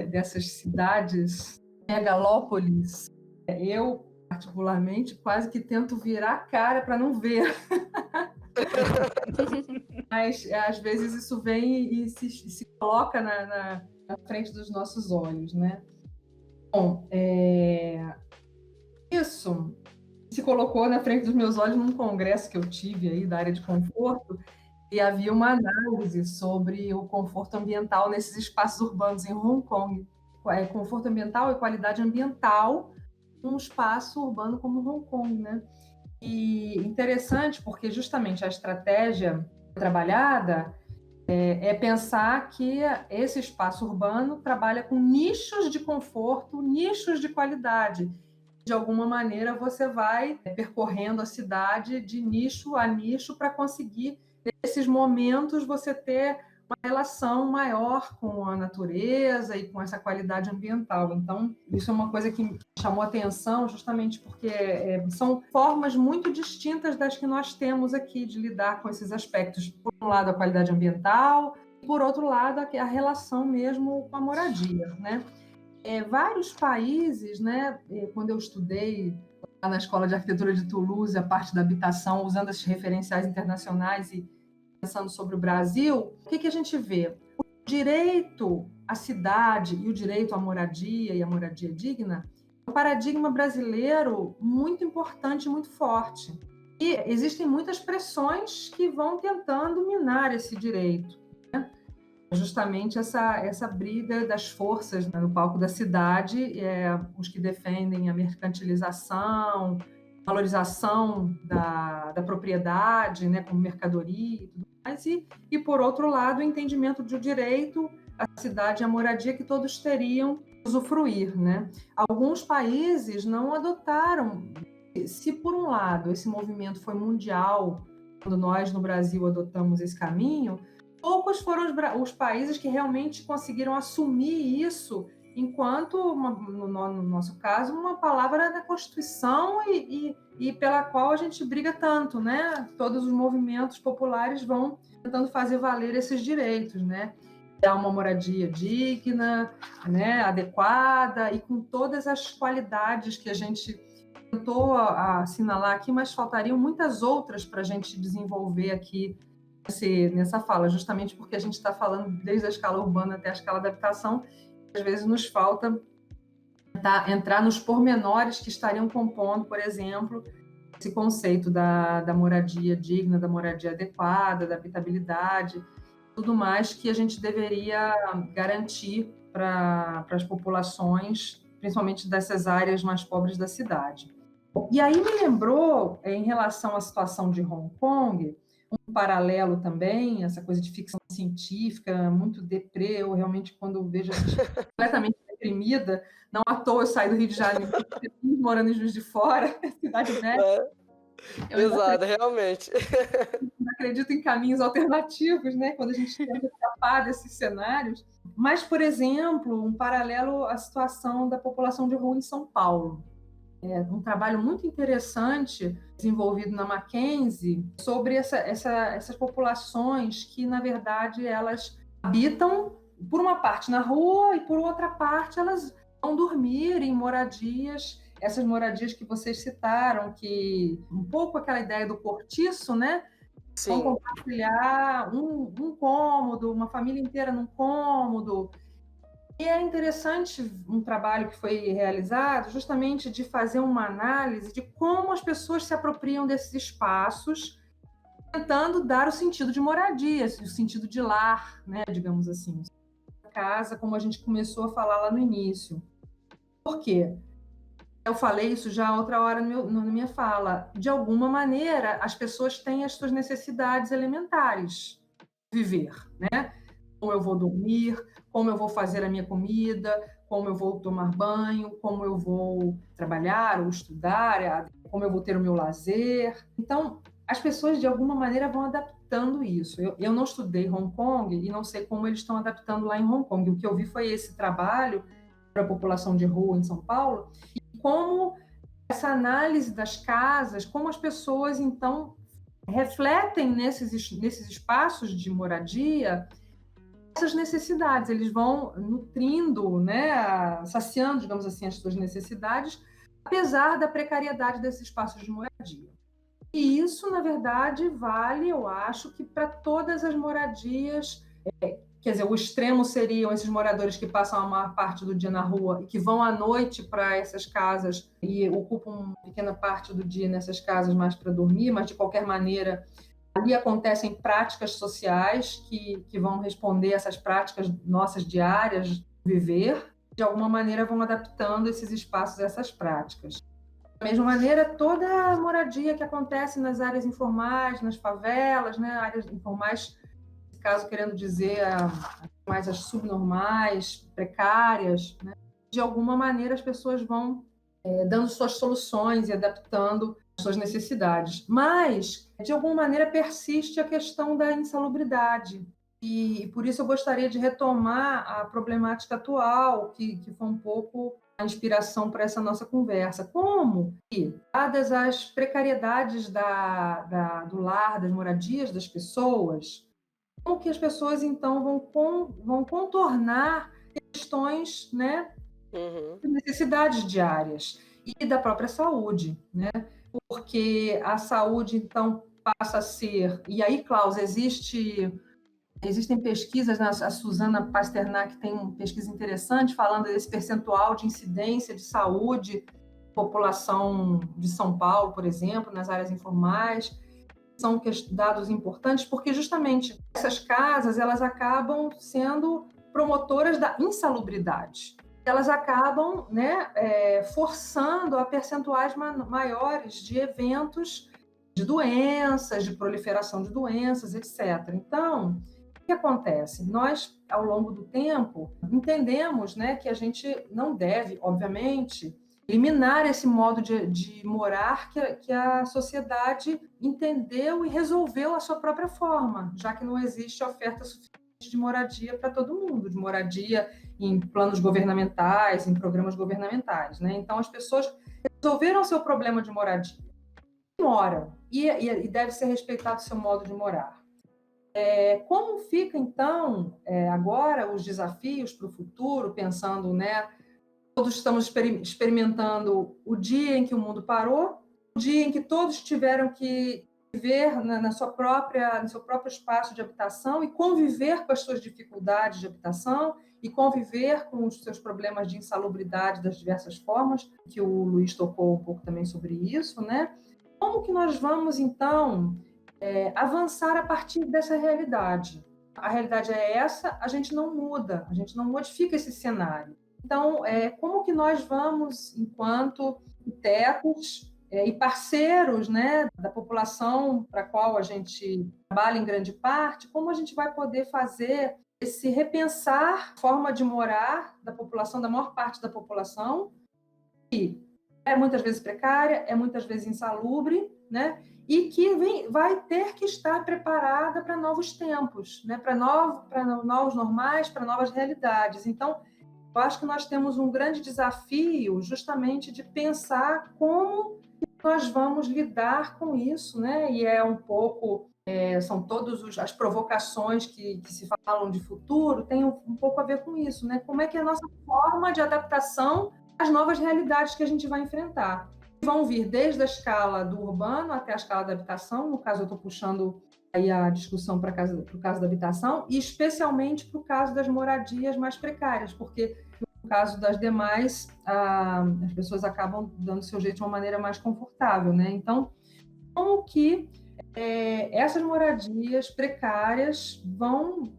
dessas cidades megalópolis. Eu, particularmente, quase que tento virar a cara para não ver. Mas, às vezes, isso vem e se coloca na frente dos nossos olhos, né? Bom, isso se colocou na frente dos meus olhos num congresso que eu tive aí da área de conforto, e havia uma análise sobre o conforto ambiental nesses espaços urbanos em Hong Kong. Conforto ambiental e qualidade ambiental num espaço urbano como Hong Kong, né? E interessante porque justamente a estratégia trabalhada é pensar que esse espaço urbano trabalha com nichos de conforto, nichos de qualidade. De alguma maneira você vai percorrendo a cidade de nicho a nicho para conseguir, nesses momentos, você ter uma relação maior com a natureza e com essa qualidade ambiental. Então, isso é uma coisa que me chamou a atenção, justamente porque são formas muito distintas das que nós temos aqui de lidar com esses aspectos. Por um lado, a qualidade ambiental, e por outro lado, a relação mesmo com a moradia, né? Vários países, né, quando eu estudei lá na Escola de Arquitetura de Toulouse, a parte da habitação, usando esses referenciais internacionais e pensando sobre o Brasil, o que a gente vê? O direito à cidade e o direito à moradia e à moradia digna é um paradigma brasileiro muito importante, muito forte. E existem muitas pressões que vão tentando minar esse direito, né? Justamente essa briga das forças, né, no palco da cidade, os que defendem a mercantilização, valorização da propriedade, né, como mercadoria e tudo mais, e por outro lado, o entendimento do direito a cidade e a moradia que todos teriam usufruir, né? Alguns países não adotaram. Se, por um lado, esse movimento foi mundial, quando nós, no Brasil, adotamos esse caminho, poucos foram os países que realmente conseguiram assumir isso enquanto, no nosso caso, uma palavra da Constituição e pela qual a gente briga tanto, né? Todos os movimentos populares vão tentando fazer valer esses direitos, né? Dar uma moradia digna, né? Adequada e com todas as qualidades que a gente tentou assinalar aqui, mas faltariam muitas outras para a gente desenvolver aqui nessa fala, justamente porque a gente está falando desde a escala urbana até a escala da habitação. Às vezes nos falta entrar nos pormenores que estariam compondo, por exemplo, esse conceito da moradia digna, da moradia adequada, da habitabilidade, tudo mais que a gente deveria garantir para as populações, principalmente dessas áreas mais pobres da cidade. E aí me lembrou, em relação à situação de Hong Kong, um paralelo também, essa coisa de ficção científica, muito deprê. Eu realmente, quando vejo essa completamente deprimida, não à toa eu saí do Rio de Janeiro, morando em Juiz de Fora, cidade velha. Exato, realmente. Não acredito em caminhos alternativos, né? Quando a gente tenta escapar desses cenários. Mas, por exemplo, um paralelo à situação da população de rua em São Paulo. Um trabalho muito interessante desenvolvido na Mackenzie sobre essas populações que, na verdade, elas habitam, por uma parte, na rua e, por outra parte, elas vão dormir em moradias, essas moradias que vocês citaram, que um pouco aquela ideia do cortiço, né? Sim. Vão compartilhar um cômodo, uma família inteira num cômodo. E é interessante um trabalho que foi realizado justamente de fazer uma análise de como as pessoas se apropriam desses espaços, tentando dar o sentido de moradia, o sentido de lar, né, digamos assim. Casa, como a gente começou a falar lá no início. Por quê? Eu falei isso já outra hora na minha fala. De alguma maneira, as pessoas têm as suas necessidades elementares de viver, né? Como eu vou dormir, como eu vou fazer a minha comida, como eu vou tomar banho, como eu vou trabalhar ou estudar, como eu vou ter o meu lazer. Então, as pessoas, de alguma maneira, vão adaptando isso. Eu não estudei Hong Kong e não sei como eles estão adaptando lá em Hong Kong. O que eu vi foi esse trabalho para a população de rua em São Paulo e como essa análise das casas, como as pessoas, então, refletem nesses espaços de moradia essas necessidades, eles vão nutrindo, né, saciando, digamos assim, as suas necessidades, apesar da precariedade desses espaços de moradia. E isso, na verdade, vale, eu acho, que para todas as moradias, quer dizer, o extremo seriam esses moradores que passam a maior parte do dia na rua e que vão à noite para essas casas e ocupam uma pequena parte do dia nessas casas mais para dormir, mas, de qualquer maneira, ali acontecem práticas sociais que vão responder essas práticas nossas diárias de viver, de alguma maneira vão adaptando esses espaços a essas práticas. Da mesma maneira, toda a moradia que acontece nas áreas informais, nas favelas, né, áreas informais, nesse caso querendo dizer mais as subnormais, precárias, né, de alguma maneira as pessoas vão dando suas soluções e adaptando suas necessidades, mas, de alguma maneira, persiste a questão da insalubridade. E por isso eu gostaria de retomar a problemática atual, que foi um pouco a inspiração para essa nossa conversa. Como que, dadas as precariedades do lar, das moradias das pessoas, como que as pessoas, então, vão contornar questões, né, de necessidades diárias e da própria saúde, né? Porque a saúde, então, passa a ser... E aí, Klaus, existem pesquisas, né? A Suzana Pasternak tem uma pesquisa interessante falando desse percentual de incidência de saúde, população de São Paulo, por exemplo, nas áreas informais. São dados importantes porque, justamente, essas casas elas acabam sendo promotoras da insalubridade. Elas acabam, né, forçando a percentuais maiores de eventos de doenças, de proliferação de doenças, etc. Então, que acontece? Nós, ao longo do tempo, entendemos, né, que a gente não deve, obviamente, eliminar esse modo de morar que a sociedade entendeu e resolveu a sua própria forma, já que não existe oferta suficiente de moradia para todo mundo, de moradia em planos governamentais, em programas governamentais, né? Então, as pessoas resolveram o seu problema de moradia. Moram, e deve ser respeitado o seu modo de morar. Como fica, então, agora os desafios para o futuro, pensando, né? Todos estamos experimentando o dia em que o mundo parou, o dia em que todos tiveram que viver no seu próprio espaço de habitação e conviver com as suas dificuldades de habitação e conviver com os seus problemas de insalubridade das diversas formas, que o Luiz tocou um pouco também sobre isso, né? Como que nós vamos, então, avançar a partir dessa realidade? A realidade é essa, a gente não muda, a gente não modifica esse cenário. Então, como que nós vamos, enquanto arquitetos e parceiros, né, da população para a qual a gente trabalha em grande parte, como a gente vai poder fazer esse repensar a forma de morar da população, da maior parte da população, que é muitas vezes precária, é muitas vezes insalubre, né, e que vai ter que estar preparada para novos tempos, né, para novos normais, para novas realidades. Então, eu acho que nós temos um grande desafio justamente de pensar como nós vamos lidar com isso, né? E é um pouco, são todas as provocações que se falam de futuro, tem um pouco a ver com isso, né? Como é que é a nossa forma de adaptação às novas realidades que a gente vai enfrentar? Vão vir desde a escala do urbano até a escala da habitação, no caso eu estou puxando aí a discussão para o caso da habitação, e especialmente para o caso das moradias mais precárias, porque no caso das demais, as pessoas acabam dando seu jeito de uma maneira mais confortável, né? Então, como que essas moradias precárias vão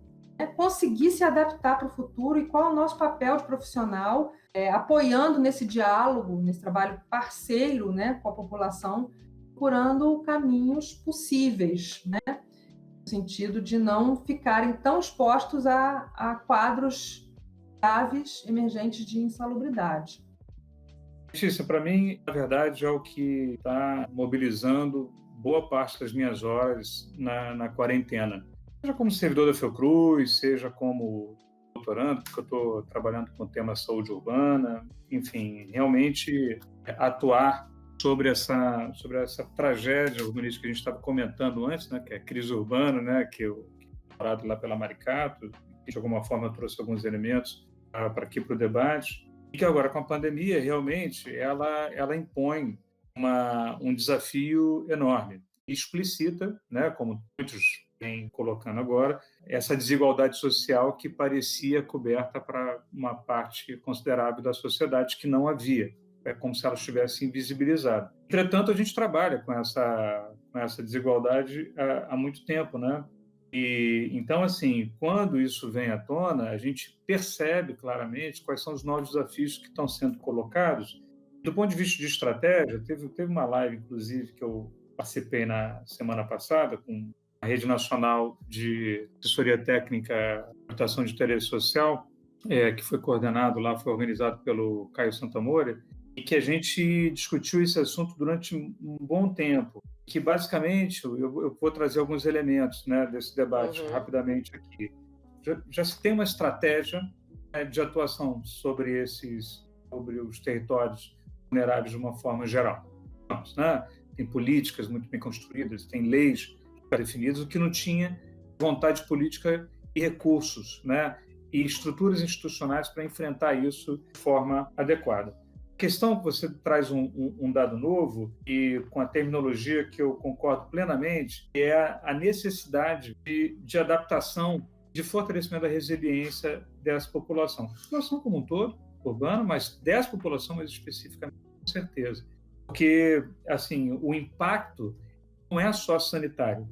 conseguir se adaptar para o futuro e qual é o nosso papel de profissional, apoiando nesse diálogo, nesse trabalho parceiro, né, com a população, procurando caminhos possíveis, né, no sentido de não ficarem tão expostos a quadros graves emergentes de insalubridade. Letícia, para mim, na verdade, é o que está mobilizando boa parte das minhas horas na quarentena. Seja como servidor da Fiocruz, seja como doutorando, porque eu estou trabalhando com o tema saúde urbana, enfim, realmente atuar sobre essa tragédia urbanística que a gente estava comentando antes, né, que é a crise urbana, né, que eu parado lá pela Maricato, que de alguma forma trouxe alguns elementos para aqui para o debate, e que agora com a pandemia realmente ela impõe um desafio enorme, explicita, né, como muitos vêm colocando agora, essa desigualdade social que parecia coberta para uma parte considerável da sociedade que não havia. É como se ela estivesse invisibilizada. Entretanto, a gente trabalha com essa desigualdade há muito tempo, né? E então, assim, quando isso vem à tona, a gente percebe claramente quais são os novos desafios que estão sendo colocados. Do ponto de vista de estratégia, teve uma live, inclusive, que eu participei na semana passada com a Rede Nacional de Assessoria Técnica e Computação de Interesse Social, que foi coordenado lá, foi organizado pelo Caio Santamora, e que a gente discutiu esse assunto durante um bom tempo, que basicamente, eu vou trazer alguns elementos, né, desse debate rapidamente aqui. Já se tem uma estratégia, né, de atuação sobre os territórios vulneráveis de uma forma geral. Né? Tem políticas muito bem construídas, tem leis definidas, o que não tinha vontade política e recursos, né, e estruturas institucionais para enfrentar isso de forma adequada. A questão que você traz um dado novo, e com a terminologia que eu concordo plenamente, é a necessidade de adaptação, de fortalecimento da resiliência dessa população. A população como um todo, urbana, mas dessa população mais especificamente, com certeza. Porque, assim, o impacto não é só sanitário,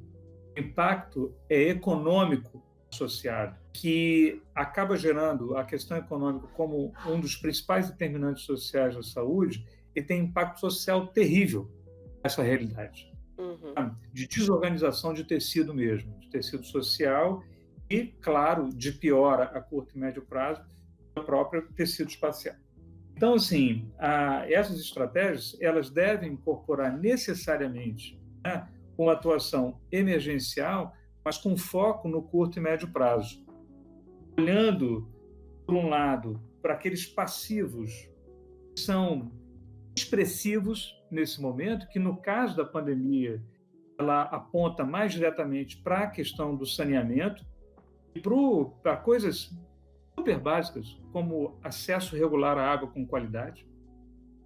o impacto é econômico associado, que acaba gerando a questão econômica como um dos principais determinantes sociais da saúde, e tem impacto social terrível nessa realidade, de desorganização de tecido mesmo, de tecido social, e, claro, de piora a curto e médio prazo, o próprio tecido espacial. Então, assim, essas estratégias elas devem incorporar necessariamente, né, uma atuação emergencial, mas com foco no curto e médio prazo. Olhando, por um lado, para aqueles passivos que são expressivos nesse momento, que no caso da pandemia, ela aponta mais diretamente para a questão do saneamento e para coisas super básicas, como acesso regular à água com qualidade,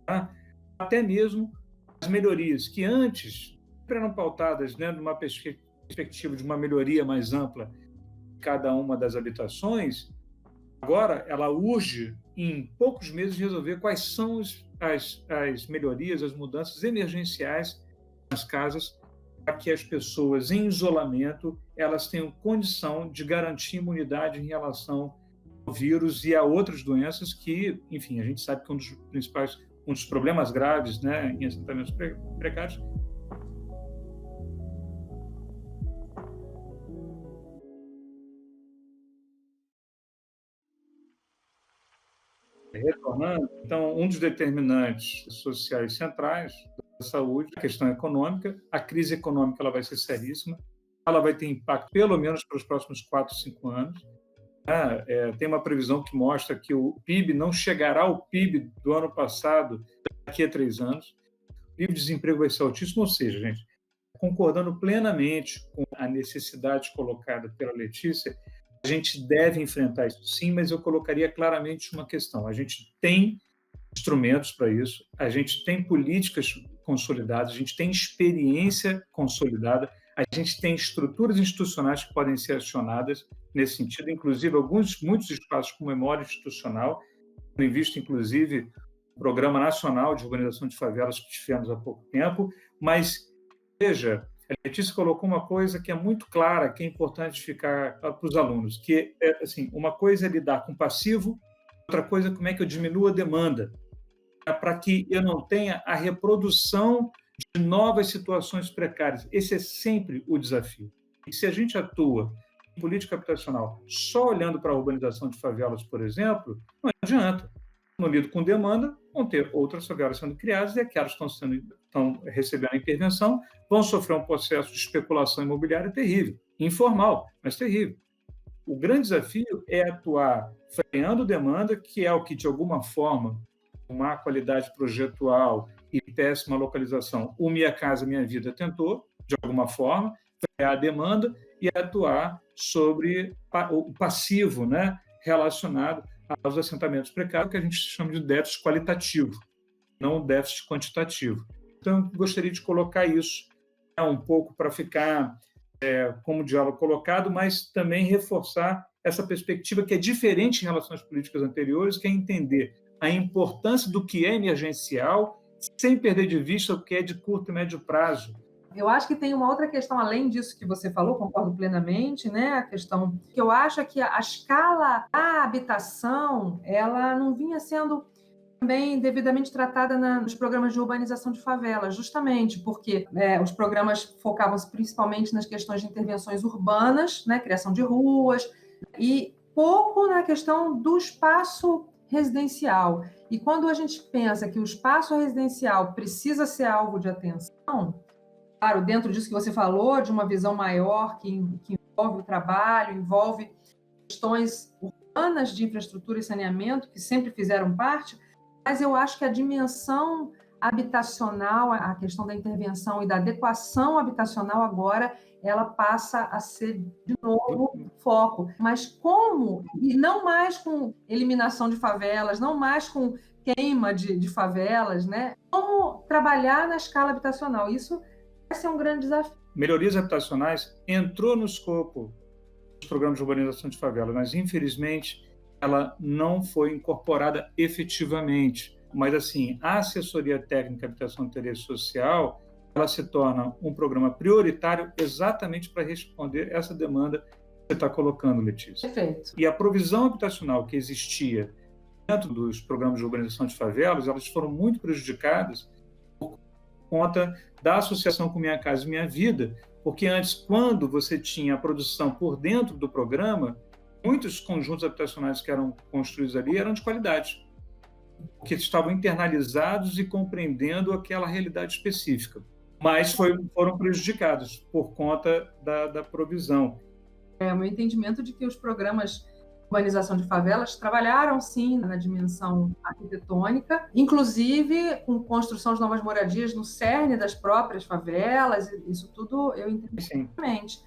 tá? Até mesmo as melhorias que antes eram pautadas dentro de uma perspectiva de uma melhoria mais ampla de cada uma das habitações, agora ela urge, em poucos meses, resolver quais são as melhorias, as mudanças emergenciais nas casas, para que as pessoas em isolamento elas tenham condição de garantir imunidade em relação ao vírus e a outras doenças que, enfim, a gente sabe que um dos problemas graves, né, em assentamentos precários retornando. Então, um dos determinantes sociais centrais da saúde é a questão econômica. A crise econômica ela vai ser seríssima, ela vai ter impacto pelo menos para os próximos 4, 5 anos. Tem uma previsão que mostra que o PIB não chegará ao PIB do ano passado daqui a 3 anos. O nível de desemprego vai ser altíssimo, ou seja, gente, concordando plenamente com a necessidade colocada pela Letícia, a gente deve enfrentar isso sim, mas eu colocaria claramente uma questão. A gente tem instrumentos para isso, a gente tem políticas consolidadas, a gente tem experiência consolidada, a gente tem estruturas institucionais que podem ser acionadas nesse sentido, inclusive muitos espaços com memória institucional, em vista, inclusive, o Programa Nacional de Urbanização de Favelas que tivemos há pouco tempo, mas, veja, a Letícia colocou uma coisa que é muito clara, que é importante ficar para os alunos, que é assim, uma coisa é lidar com passivo, outra coisa é como é que eu diminuo a demanda, para que eu não tenha a reprodução de novas situações precárias. Esse é sempre o desafio. E se a gente atua em política habitacional só olhando para a urbanização de favelas, por exemplo, não adianta. No lido com demanda, vão ter outras favelas sendo criadas e aquelas que estão recebendo a intervenção vão sofrer um processo de especulação imobiliária terrível, informal, mas terrível. O grande desafio é atuar freando demanda, que é o que, de alguma forma, com má qualidade projetual e péssima localização, o Minha Casa Minha Vida tentou, de alguma forma, frear a demanda e atuar sobre o passivo, né, relacionado aos assentamentos precários, que a gente chama de déficit qualitativo, não déficit quantitativo. Então, eu gostaria de colocar isso um pouco para ficar como diálogo colocado, mas também reforçar essa perspectiva que é diferente em relação às políticas anteriores, que é entender a importância do que é emergencial, sem perder de vista o que é de curto e médio prazo. Eu acho que tem uma outra questão, além disso que você falou, concordo plenamente, né? A questão que eu acho é que a escala da habitação, ela não vinha sendo também devidamente tratada nos programas de urbanização de favelas, justamente porque os programas focavam-se principalmente nas questões de intervenções urbanas, né? Criação de ruas, e pouco na questão do espaço residencial. E quando a gente pensa que o espaço residencial precisa ser alvo de atenção, claro, dentro disso que você falou, de uma visão maior que envolve o trabalho, envolve questões urbanas de infraestrutura e saneamento, que sempre fizeram parte, mas eu acho que a dimensão habitacional, a questão da intervenção e da adequação habitacional agora, ela passa a ser, de novo, foco. Mas como? E não mais com eliminação de favelas, não mais com queima de favelas, né? Como trabalhar na escala habitacional? Isso vai ser um grande desafio. Melhorias habitacionais entrou no escopo dos programas de urbanização de favelas, mas, infelizmente, ela não foi incorporada efetivamente. Mas, assim, a assessoria técnica habitação de interesse social, ela se torna um programa prioritário exatamente para responder essa demanda que você está colocando, Letícia. Perfeito. E a provisão habitacional que existia dentro dos programas de urbanização de favelas, elas foram muito prejudicadas por conta da associação com Minha Casa Minha Vida, Porque antes, quando você tinha a produção por dentro do programa, muitos conjuntos habitacionais que eram construídos ali eram de qualidade, porque estavam internalizados e compreendendo aquela realidade específica. Mas foram prejudicados por conta da provisão. É o meu entendimento de que os programas de urbanização de favelas trabalharam, sim, na dimensão arquitetônica, inclusive com construção de novas moradias no cerne das próprias favelas, isso tudo eu entendo perfeitamente.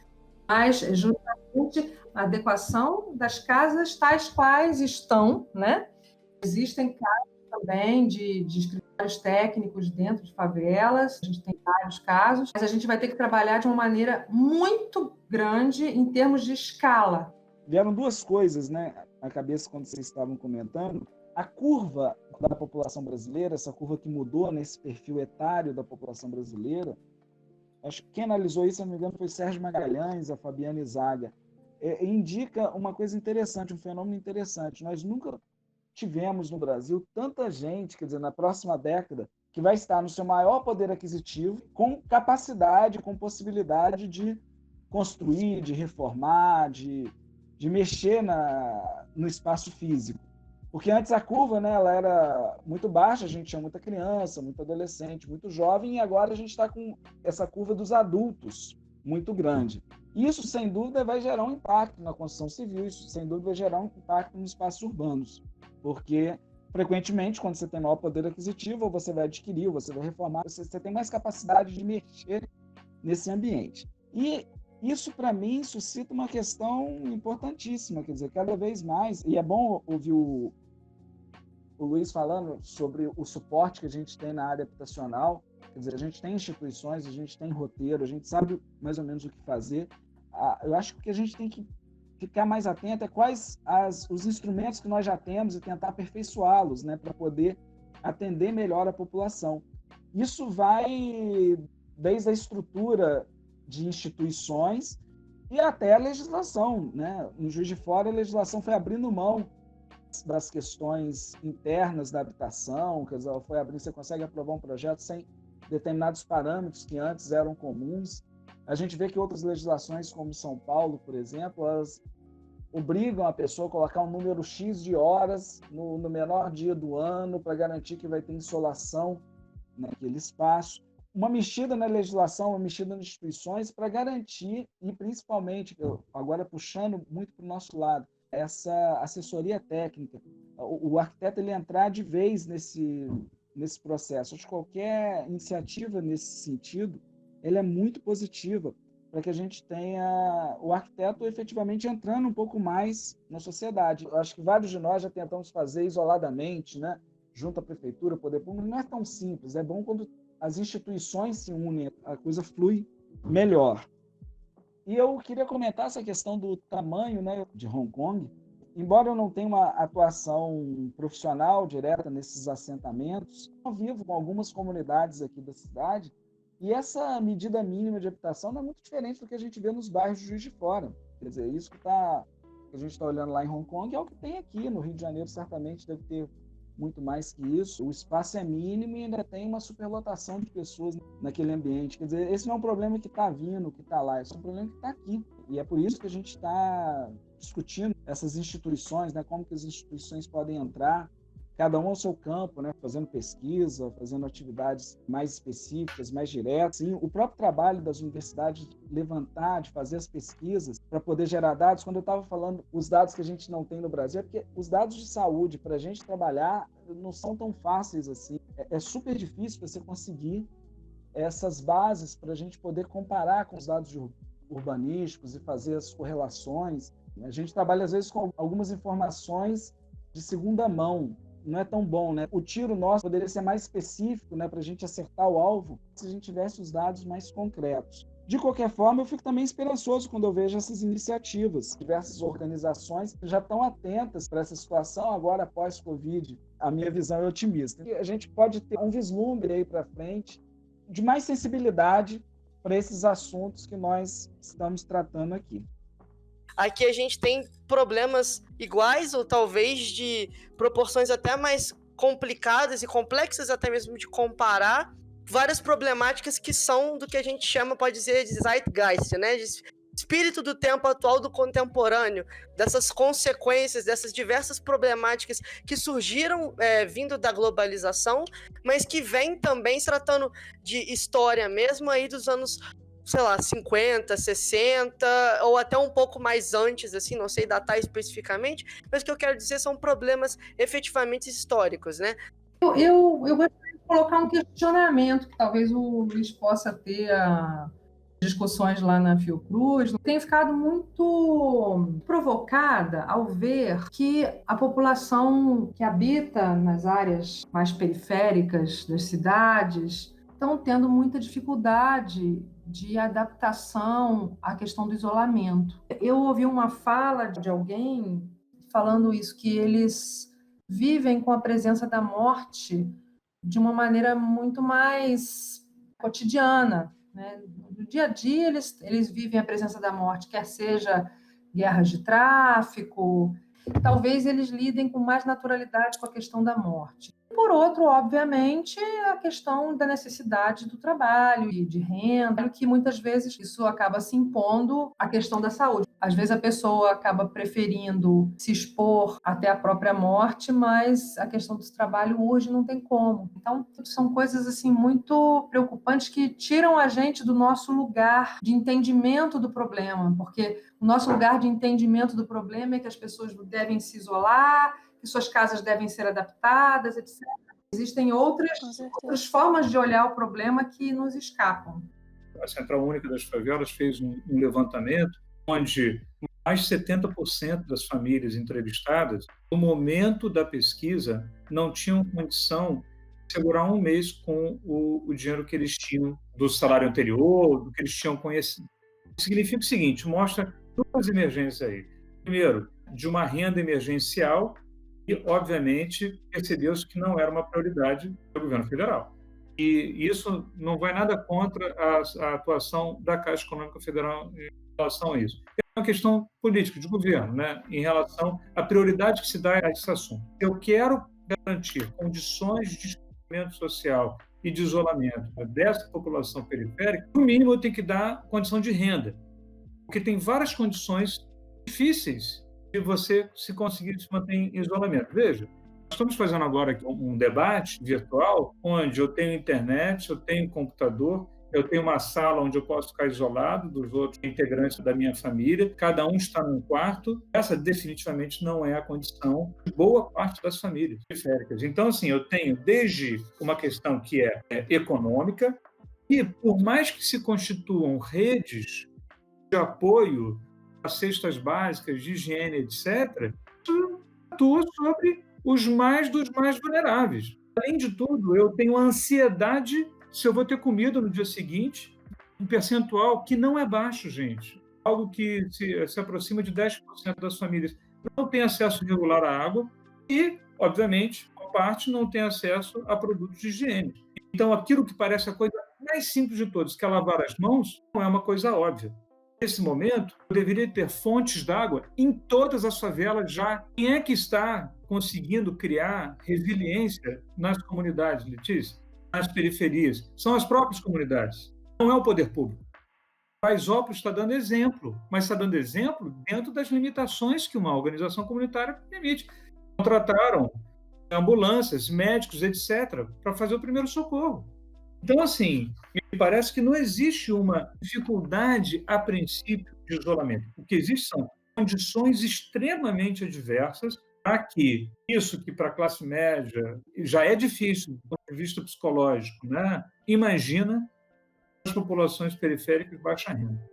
Mas, justamente, a adequação das casas tais quais estão, né? Existem casos também de escritórios técnicos dentro de favelas, a gente tem vários casos, mas a gente vai ter que trabalhar de uma maneira muito grande em termos de escala. Vieram duas coisas, né, à cabeça quando vocês estavam comentando. A curva da população brasileira, essa curva que mudou nesse perfil etário da população brasileira, acho que quem analisou isso, se não me engano, foi Sérgio Magalhães, a Fabiana Zaga, indica uma coisa interessante, um fenômeno interessante. Nós nunca tivemos no Brasil tanta gente, quer dizer, na próxima década, que vai estar no seu maior poder aquisitivo, com capacidade, com possibilidade de construir, de reformar, de mexer no espaço físico. Porque antes a curva, né, ela era muito baixa, a gente tinha muita criança, muito adolescente, muito jovem, e agora a gente está com essa curva dos adultos muito grande. Isso, sem dúvida, vai gerar um impacto na construção civil, isso, sem dúvida, vai gerar um impacto nos espaços urbanos, porque, frequentemente, quando você tem maior poder aquisitivo, ou você vai adquirir, ou você vai reformar, você tem mais capacidade de mexer nesse ambiente. E isso, para mim, suscita uma questão importantíssima, quer dizer, cada vez mais, e é bom ouvir o Luiz falando sobre o suporte que a gente tem na área habitacional, quer dizer, a gente tem instituições, a gente tem roteiro, a gente sabe mais ou menos o que fazer. Eu acho que a gente tem que ficar mais atento a quais os instrumentos que nós já temos e tentar aperfeiçoá-los, né, para poder atender melhor a população. Isso vai desde a estrutura de instituições e até a legislação, né? No Juiz de Fora, a legislação foi abrindo mão das questões internas da habitação, quer dizer, ela foi abrindo, você consegue aprovar um projeto sem determinados parâmetros que antes eram comuns. A gente vê que outras legislações, como São Paulo, por exemplo, elas obrigam a pessoa a colocar um número X de horas no menor dia do ano para garantir que vai ter insolação naquele espaço. Uma mexida na legislação, uma mexida nas instituições para garantir, e principalmente, agora puxando muito para o nosso lado, essa assessoria técnica, o arquiteto ele entrar de vez nesse processo. Acho que qualquer iniciativa nesse sentido, ele é muito positiva para que a gente tenha o arquiteto efetivamente entrando um pouco mais na sociedade. Eu acho que vários de nós já tentamos fazer isoladamente, né? Junto à prefeitura, poder público, não é tão simples. É bom quando as instituições se unem, a coisa flui melhor. E eu queria comentar essa questão do tamanho, né, de Hong Kong. Embora eu não tenha uma atuação profissional direta nesses assentamentos, eu vivo com algumas comunidades aqui da cidade, e essa medida mínima de habitação não é muito diferente do que a gente vê nos bairros de Juiz de Fora. Quer dizer, isso que a gente está olhando lá em Hong Kong é o que tem aqui. No Rio de Janeiro, certamente, deve ter muito mais que isso. O espaço é mínimo e ainda tem uma superlotação de pessoas naquele ambiente. Quer dizer, esse não é um problema que está vindo, que está lá, esse é um problema que está aqui. E é por isso que a gente está discutindo essas instituições, né, como que as instituições podem entrar, cada um ao seu campo, né, fazendo pesquisa, fazendo atividades mais específicas, mais diretas. E o próprio trabalho das universidades de levantar, de fazer as pesquisas para poder gerar dados. Quando eu estava falando os dados que a gente não tem no Brasil, é porque os dados de saúde para a gente trabalhar não são tão fáceis assim. É super difícil você conseguir essas bases para a gente poder comparar com os dados urbanísticos e fazer as correlações. A gente trabalha, às vezes, com algumas informações de segunda mão. Não é tão bom, né? O tiro nosso poderia ser mais específico, né, para a gente acertar o alvo, se a gente tivesse os dados mais concretos. De qualquer forma, eu fico também esperançoso quando eu vejo essas iniciativas. Diversas organizações já estão atentas para essa situação agora após Covid. A minha visão é otimista. E a gente pode ter um vislumbre aí para frente de mais sensibilidade para esses assuntos que nós estamos tratando aqui. Aqui a gente tem problemas iguais ou talvez de proporções até mais complicadas e complexas até mesmo de comparar, várias problemáticas que são do que a gente chama, pode dizer, de zeitgeist, né? De espírito do tempo atual, do contemporâneo, dessas consequências, dessas diversas problemáticas que surgiram vindo da globalização, mas que vem também se tratando de história mesmo aí dos anos, sei lá, 50, 60, ou até um pouco mais antes, assim, não sei datar especificamente, mas o que eu quero dizer são problemas efetivamente históricos, né? Eu gostaria de colocar um questionamento que talvez o Luiz possa ter discussões lá na Fiocruz. Tenho ficado muito provocada ao ver que a população que habita nas áreas mais periféricas das cidades estão tendo muita dificuldade de adaptação à questão do isolamento. Eu ouvi uma fala de alguém falando isso, que eles vivem com a presença da morte de uma maneira muito mais cotidiana, né? No dia a dia, eles vivem a presença da morte, quer seja guerras de tráfico, talvez eles lidem com mais naturalidade com a questão da morte. Por outro, obviamente, a questão da necessidade do trabalho e de renda, que muitas vezes isso acaba se impondo à questão da saúde. Às vezes a pessoa acaba preferindo se expor até a própria morte, mas a questão do trabalho hoje não tem como. Então, são coisas assim muito preocupantes que tiram a gente do nosso lugar de entendimento do problema, porque o nosso lugar de entendimento do problema é que as pessoas devem se isolar, que suas casas devem ser adaptadas, etc. Existem outras formas de olhar o problema que nos escapam. A Central Única das Favelas fez um levantamento onde mais de 70% das famílias entrevistadas, no momento da pesquisa, não tinham condição de segurar um mês com o dinheiro que eles tinham do salário anterior, do que eles tinham conhecido. Significa o seguinte, mostra duas emergências aí. Primeiro, de uma renda emergencial e, obviamente, percebeu-se que não era uma prioridade do governo federal. E isso não vai nada contra a atuação da Caixa Econômica Federal em relação a isso. É uma questão política, de governo, né, em relação à prioridade que se dá a esse assunto. Eu quero garantir condições de distanciamento social e de isolamento dessa população periférica, no mínimo eu tenho que dar condição de renda, porque tem várias condições difíceis de você se conseguir se manter em isolamento. Veja, nós estamos fazendo agora aqui um debate virtual onde eu tenho internet, eu tenho computador, eu tenho uma sala onde eu posso ficar isolado dos outros integrantes da minha família, cada um está num quarto. Essa definitivamente não é a condição de boa parte das famílias periféricas. Então, assim, eu tenho desde uma questão que é econômica e, por mais que se constituam redes de apoio às cestas básicas, de higiene, etc., isso atua sobre os mais dos mais vulneráveis. Além de tudo, eu tenho ansiedade se eu vou ter comida no dia seguinte, um percentual que não é baixo, gente. Algo que se aproxima de 10% das famílias não tem acesso regular à água e, obviamente, uma parte não tem acesso a produtos de higiene. Então, aquilo que parece a coisa mais simples de todos, que é lavar as mãos, não é uma coisa óbvia. Nesse momento, eu deveria ter fontes d'água em todas as favelas já. Quem é que está conseguindo criar resiliência nas comunidades, Letícia? Nas periferias? São as próprias comunidades. Não é o poder público. O Paisópolis está dando exemplo, mas está dando exemplo dentro das limitações que uma organização comunitária permite. Contrataram ambulâncias, médicos, etc., para fazer o primeiro socorro. Então, assim, me parece que não existe uma dificuldade, a princípio, de isolamento. O que existe são condições extremamente adversas para que isso que para a classe média já é difícil do ponto de vista psicológico, né? Imagina as populações periféricas de baixa renda.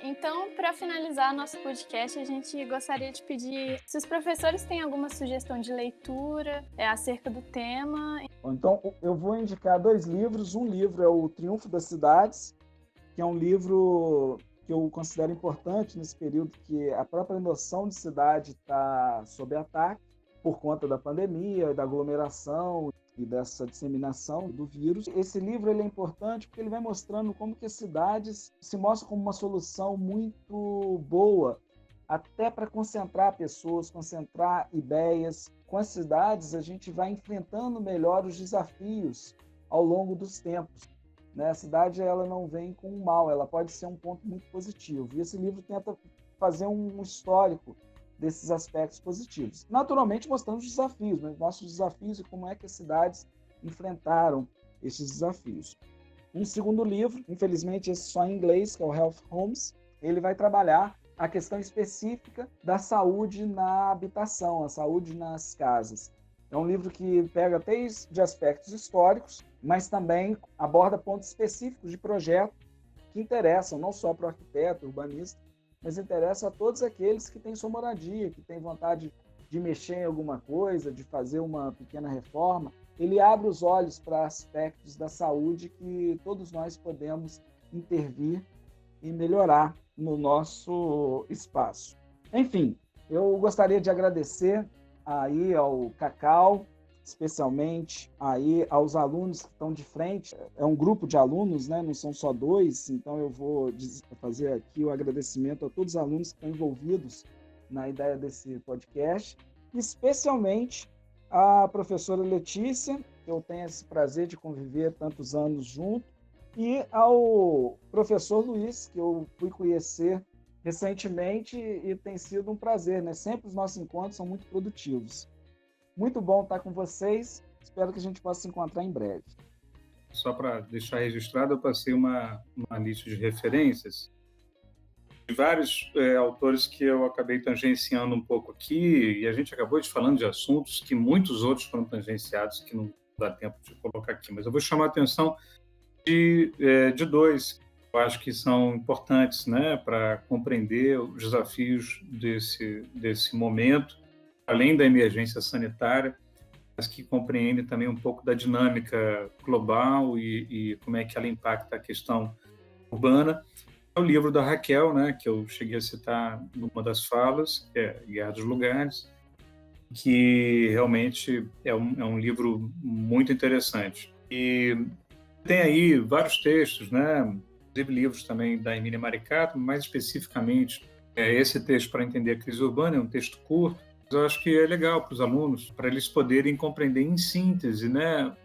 Então, para finalizar nosso podcast, a gente gostaria de pedir se os professores têm alguma sugestão de leitura acerca do tema. Então, eu vou indicar 2 livros. Um livro é O Triunfo das Cidades, que é um livro que eu considero importante nesse período que a própria noção de cidade está sob ataque. por conta da pandemia, da aglomeração e dessa disseminação do vírus. Esse livro ele é importante porque ele vai mostrando como que as cidades se mostram como uma solução muito boa, até para concentrar pessoas, concentrar ideias. Com as cidades, a gente vai enfrentando melhor os desafios ao longo dos tempos. A cidade ela não vem com o mal, ela pode ser um ponto muito positivo. E esse livro tenta fazer um histórico desses aspectos positivos. Naturalmente, mostrando os desafios, nossos desafios e como é que as cidades enfrentaram esses desafios. Um segundo livro, infelizmente esse só em inglês, que é o Health Homes, ele vai trabalhar a questão específica da saúde na habitação, a saúde nas casas. É um livro que pega desde aspectos históricos, mas também aborda pontos específicos de projeto que interessam não só para o arquiteto, urbanista, mas interessa a todos aqueles que têm sua moradia, que têm vontade de mexer em alguma coisa, de fazer uma pequena reforma. Ele abre os olhos para aspectos da saúde que todos nós podemos intervir e melhorar no nosso espaço. Enfim, eu gostaria de agradecer aí ao Cacau, especialmente aí aos alunos que estão de frente. É um grupo de alunos, não são só 2, então eu vou fazer aqui o agradecimento a todos os alunos que estão envolvidos na ideia desse podcast, especialmente a professora Letícia, que eu tenho esse prazer de conviver tantos anos junto, e ao professor Luiz, que eu fui conhecer recentemente e tem sido um prazer, Sempre os nossos encontros são muito produtivos. Muito bom estar com vocês. Espero que a gente possa se encontrar em breve. Só para deixar registrado, eu passei uma lista de referências de vários autores que eu acabei tangenciando um pouco aqui, e a gente acabou falando de assuntos que muitos outros foram tangenciados, que não dá tempo de colocar aqui. Mas eu vou chamar a atenção de 2, que eu acho que são importantes, para compreender os desafios desse momento, além da emergência sanitária, mas que compreende também um pouco da dinâmica global e como é que ela impacta a questão urbana. É o livro da Raquel, que eu cheguei a citar numa das falas, que é Guerra dos Lugares, que realmente é um livro muito interessante. E tem aí vários textos, inclusive livros também da Emília Maricato, mais especificamente esse texto para entender a crise urbana, é um texto curto. Eu acho que é legal para os alunos, para eles poderem compreender em síntese,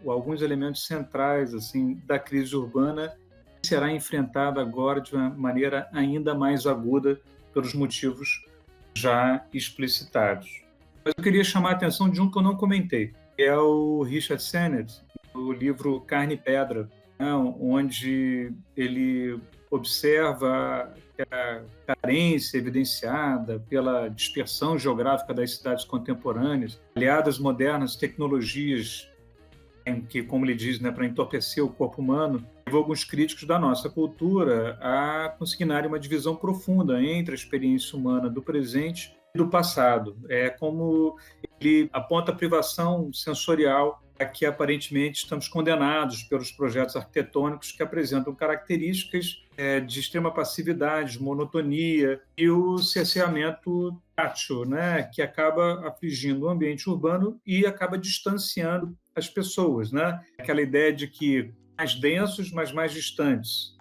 alguns elementos centrais assim da crise urbana que será enfrentada agora de uma maneira ainda mais aguda pelos motivos já explicitados. Mas eu queria chamar a atenção de um que eu não comentei, que é o Richard Sennett, o livro Carne e Pedra, onde ele observa a carência evidenciada pela dispersão geográfica das cidades contemporâneas, aliadas modernas tecnologias que, como ele diz, para entorpecer o corpo humano, levou alguns críticos da nossa cultura a consignarem uma divisão profunda entre a experiência humana do presente e do passado. É como ele aponta a privação sensorial a que aparentemente estamos condenados pelos projetos arquitetônicos que apresentam características de extrema passividade, monotonia e o cerceamento tátil, que acaba afligindo o ambiente urbano e acaba distanciando as pessoas. Aquela ideia de que mais densos, mas mais distantes.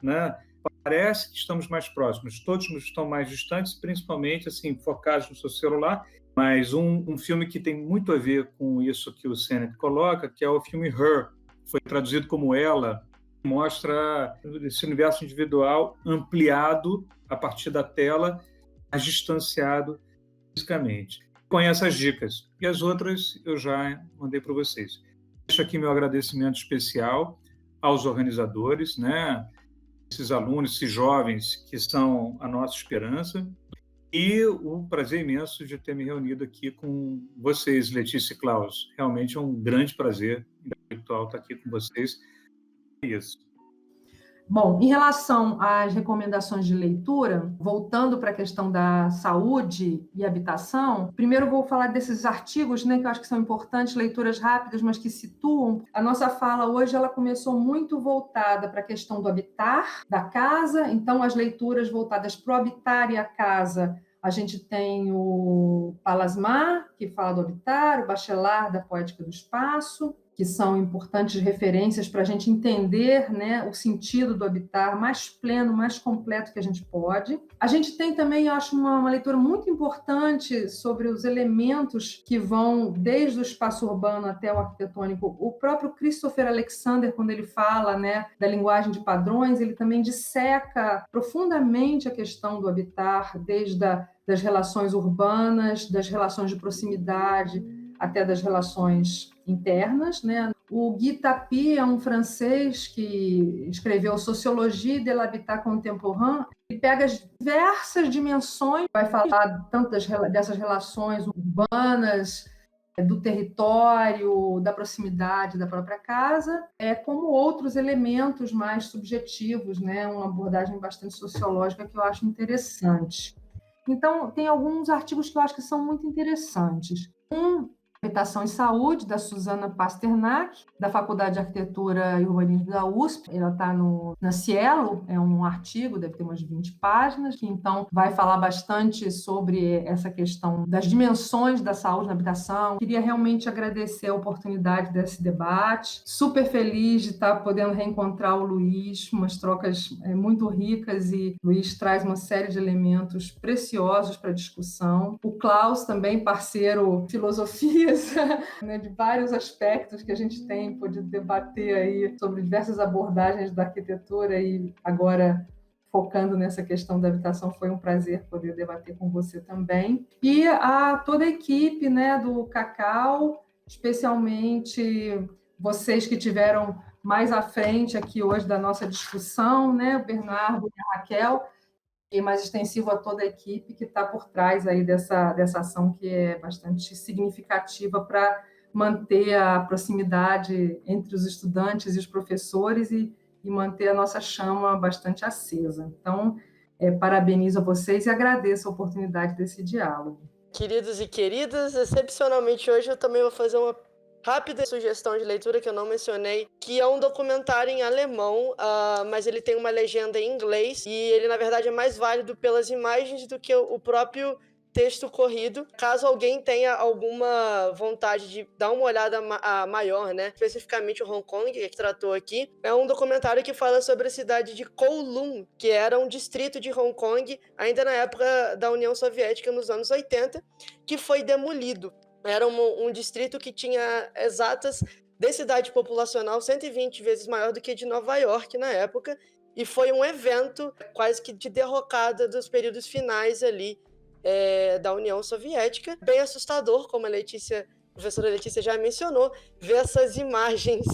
Parece que estamos mais próximos, todos estão mais distantes, principalmente assim, focados no seu celular. Mas um filme que tem muito a ver com isso que o Sennett coloca, que é o filme Her, foi traduzido como Ela, mostra esse universo individual ampliado a partir da tela, mas distanciado fisicamente. Conhece as dicas, e as outras eu já mandei para vocês. Deixo aqui meu agradecimento especial aos organizadores, esses alunos, esses jovens que são a nossa esperança, e o prazer imenso de ter me reunido aqui com vocês, Letícia e Klaus. Realmente é um grande prazer intelectual estar aqui com vocês. É isso. Bom, em relação às recomendações de leitura, voltando para a questão da saúde e habitação, primeiro eu vou falar desses artigos, que eu acho que são importantes, leituras rápidas, mas que situam. A nossa fala hoje ela começou muito voltada para a questão do habitar, da casa, então as leituras voltadas para o habitar e a casa A gente tem o Palasmar, que fala do habitar, o Bachelard da poética do espaço, que são importantes referências para a gente entender, né, o sentido do habitar mais pleno, mais completo que a gente pode. A gente tem também, eu acho, uma leitura muito importante sobre os elementos que vão desde o espaço urbano até o arquitetônico. O próprio Christopher Alexander, quando ele fala, né, da linguagem de padrões, ele também disseca profundamente a questão do habitar, desde das relações urbanas, das relações de proximidade, até das relações internas, né? O Guy Tapi é um francês que escreveu Sociologie de l'habitat contemporain e pega as diversas dimensões, vai falar tanto dessas relações urbanas, do território, da proximidade da própria casa, como outros elementos mais subjetivos, né? Uma abordagem bastante sociológica que eu acho interessante. Então, tem alguns artigos que eu acho que são muito interessantes. Habitação e Saúde, da Suzana Pasternak, da Faculdade de Arquitetura e Urbanismo da USP. Ela está na Cielo, é um artigo, deve ter umas 20 páginas, que então vai falar bastante sobre essa questão das dimensões da saúde na habitação. Queria realmente agradecer a oportunidade desse debate. Super feliz de estar podendo reencontrar o Luiz, umas trocas muito ricas, e o Luiz traz uma série de elementos preciosos para a discussão. O Klaus também, parceiro de filosofia, né, de vários aspectos que a gente tem podido debater aí sobre diversas abordagens da arquitetura, e agora focando nessa questão da habitação, foi um prazer poder debater com você também. E a toda a equipe, né, do Cacau, especialmente vocês que tiveram mais à frente aqui hoje da nossa discussão, né, o Bernardo e a Raquel, e mais extensivo a toda a equipe que está por trás aí dessa ação, que é bastante significativa para manter a proximidade entre os estudantes e os professores e manter a nossa chama bastante acesa. Então, parabenizo a vocês e agradeço a oportunidade desse diálogo. Queridos e queridas, excepcionalmente hoje eu também vou fazer uma rápida sugestão de leitura que eu não mencionei, que é um documentário em alemão, mas ele tem uma legenda em inglês, e ele, na verdade, é mais válido pelas imagens do que o próprio texto corrido. Caso alguém tenha alguma vontade de dar uma olhada maior, né? Especificamente o Hong Kong, que tratou aqui, é um documentário que fala sobre a cidade de Kowloon, que era um distrito de Hong Kong, ainda na época da União Soviética, nos anos 80, que foi demolido. Era um distrito que tinha exatas densidade populacional 120 vezes maior do que de Nova York na época, e foi um evento quase que de derrocada dos períodos finais ali da União Soviética. Bem assustador, como a professora Letícia já mencionou, ver essas imagens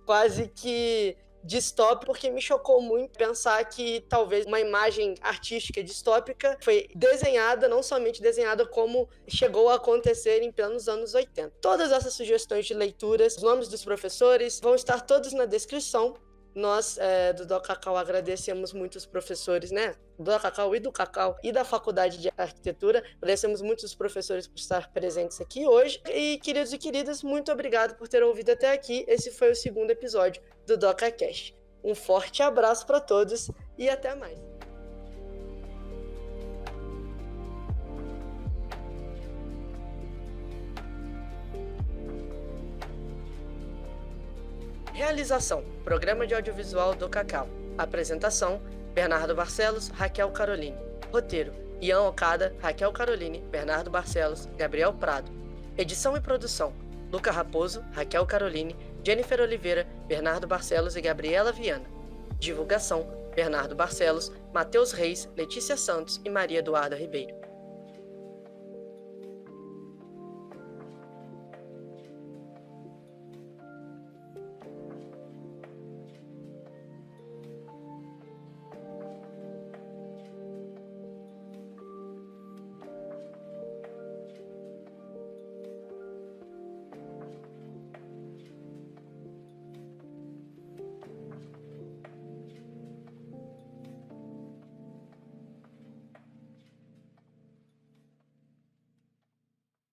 quase que distópico, porque me chocou muito pensar que talvez uma imagem artística distópica foi desenhada, não somente desenhada, como chegou a acontecer em plenos anos 80. Todas essas sugestões de leituras, os nomes dos professores, vão estar todos na descrição. Nós, do DOCACAU, agradecemos muito os professores, né? Do DOCACAU e do Cacau e da Faculdade de Arquitetura. Agradecemos muito os professores por estar presentes aqui hoje. E, queridos e queridas, muito obrigado por ter ouvido até aqui. Esse foi o 2º episódio do DOCACast. Um forte abraço para todos e até mais. Realização: Programa de Audiovisual do Cacau. Apresentação: Bernardo Barcelos, Raquel Caroline. Roteiro: Ian Okada, Raquel Caroline, Bernardo Barcelos, Gabriel Prado. Edição e produção: Luca Raposo, Raquel Caroline, Jennifer Oliveira, Bernardo Barcelos e Gabriela Viana. Divulgação: Bernardo Barcelos, Matheus Reis, Letícia Santos e Maria Eduarda Ribeiro.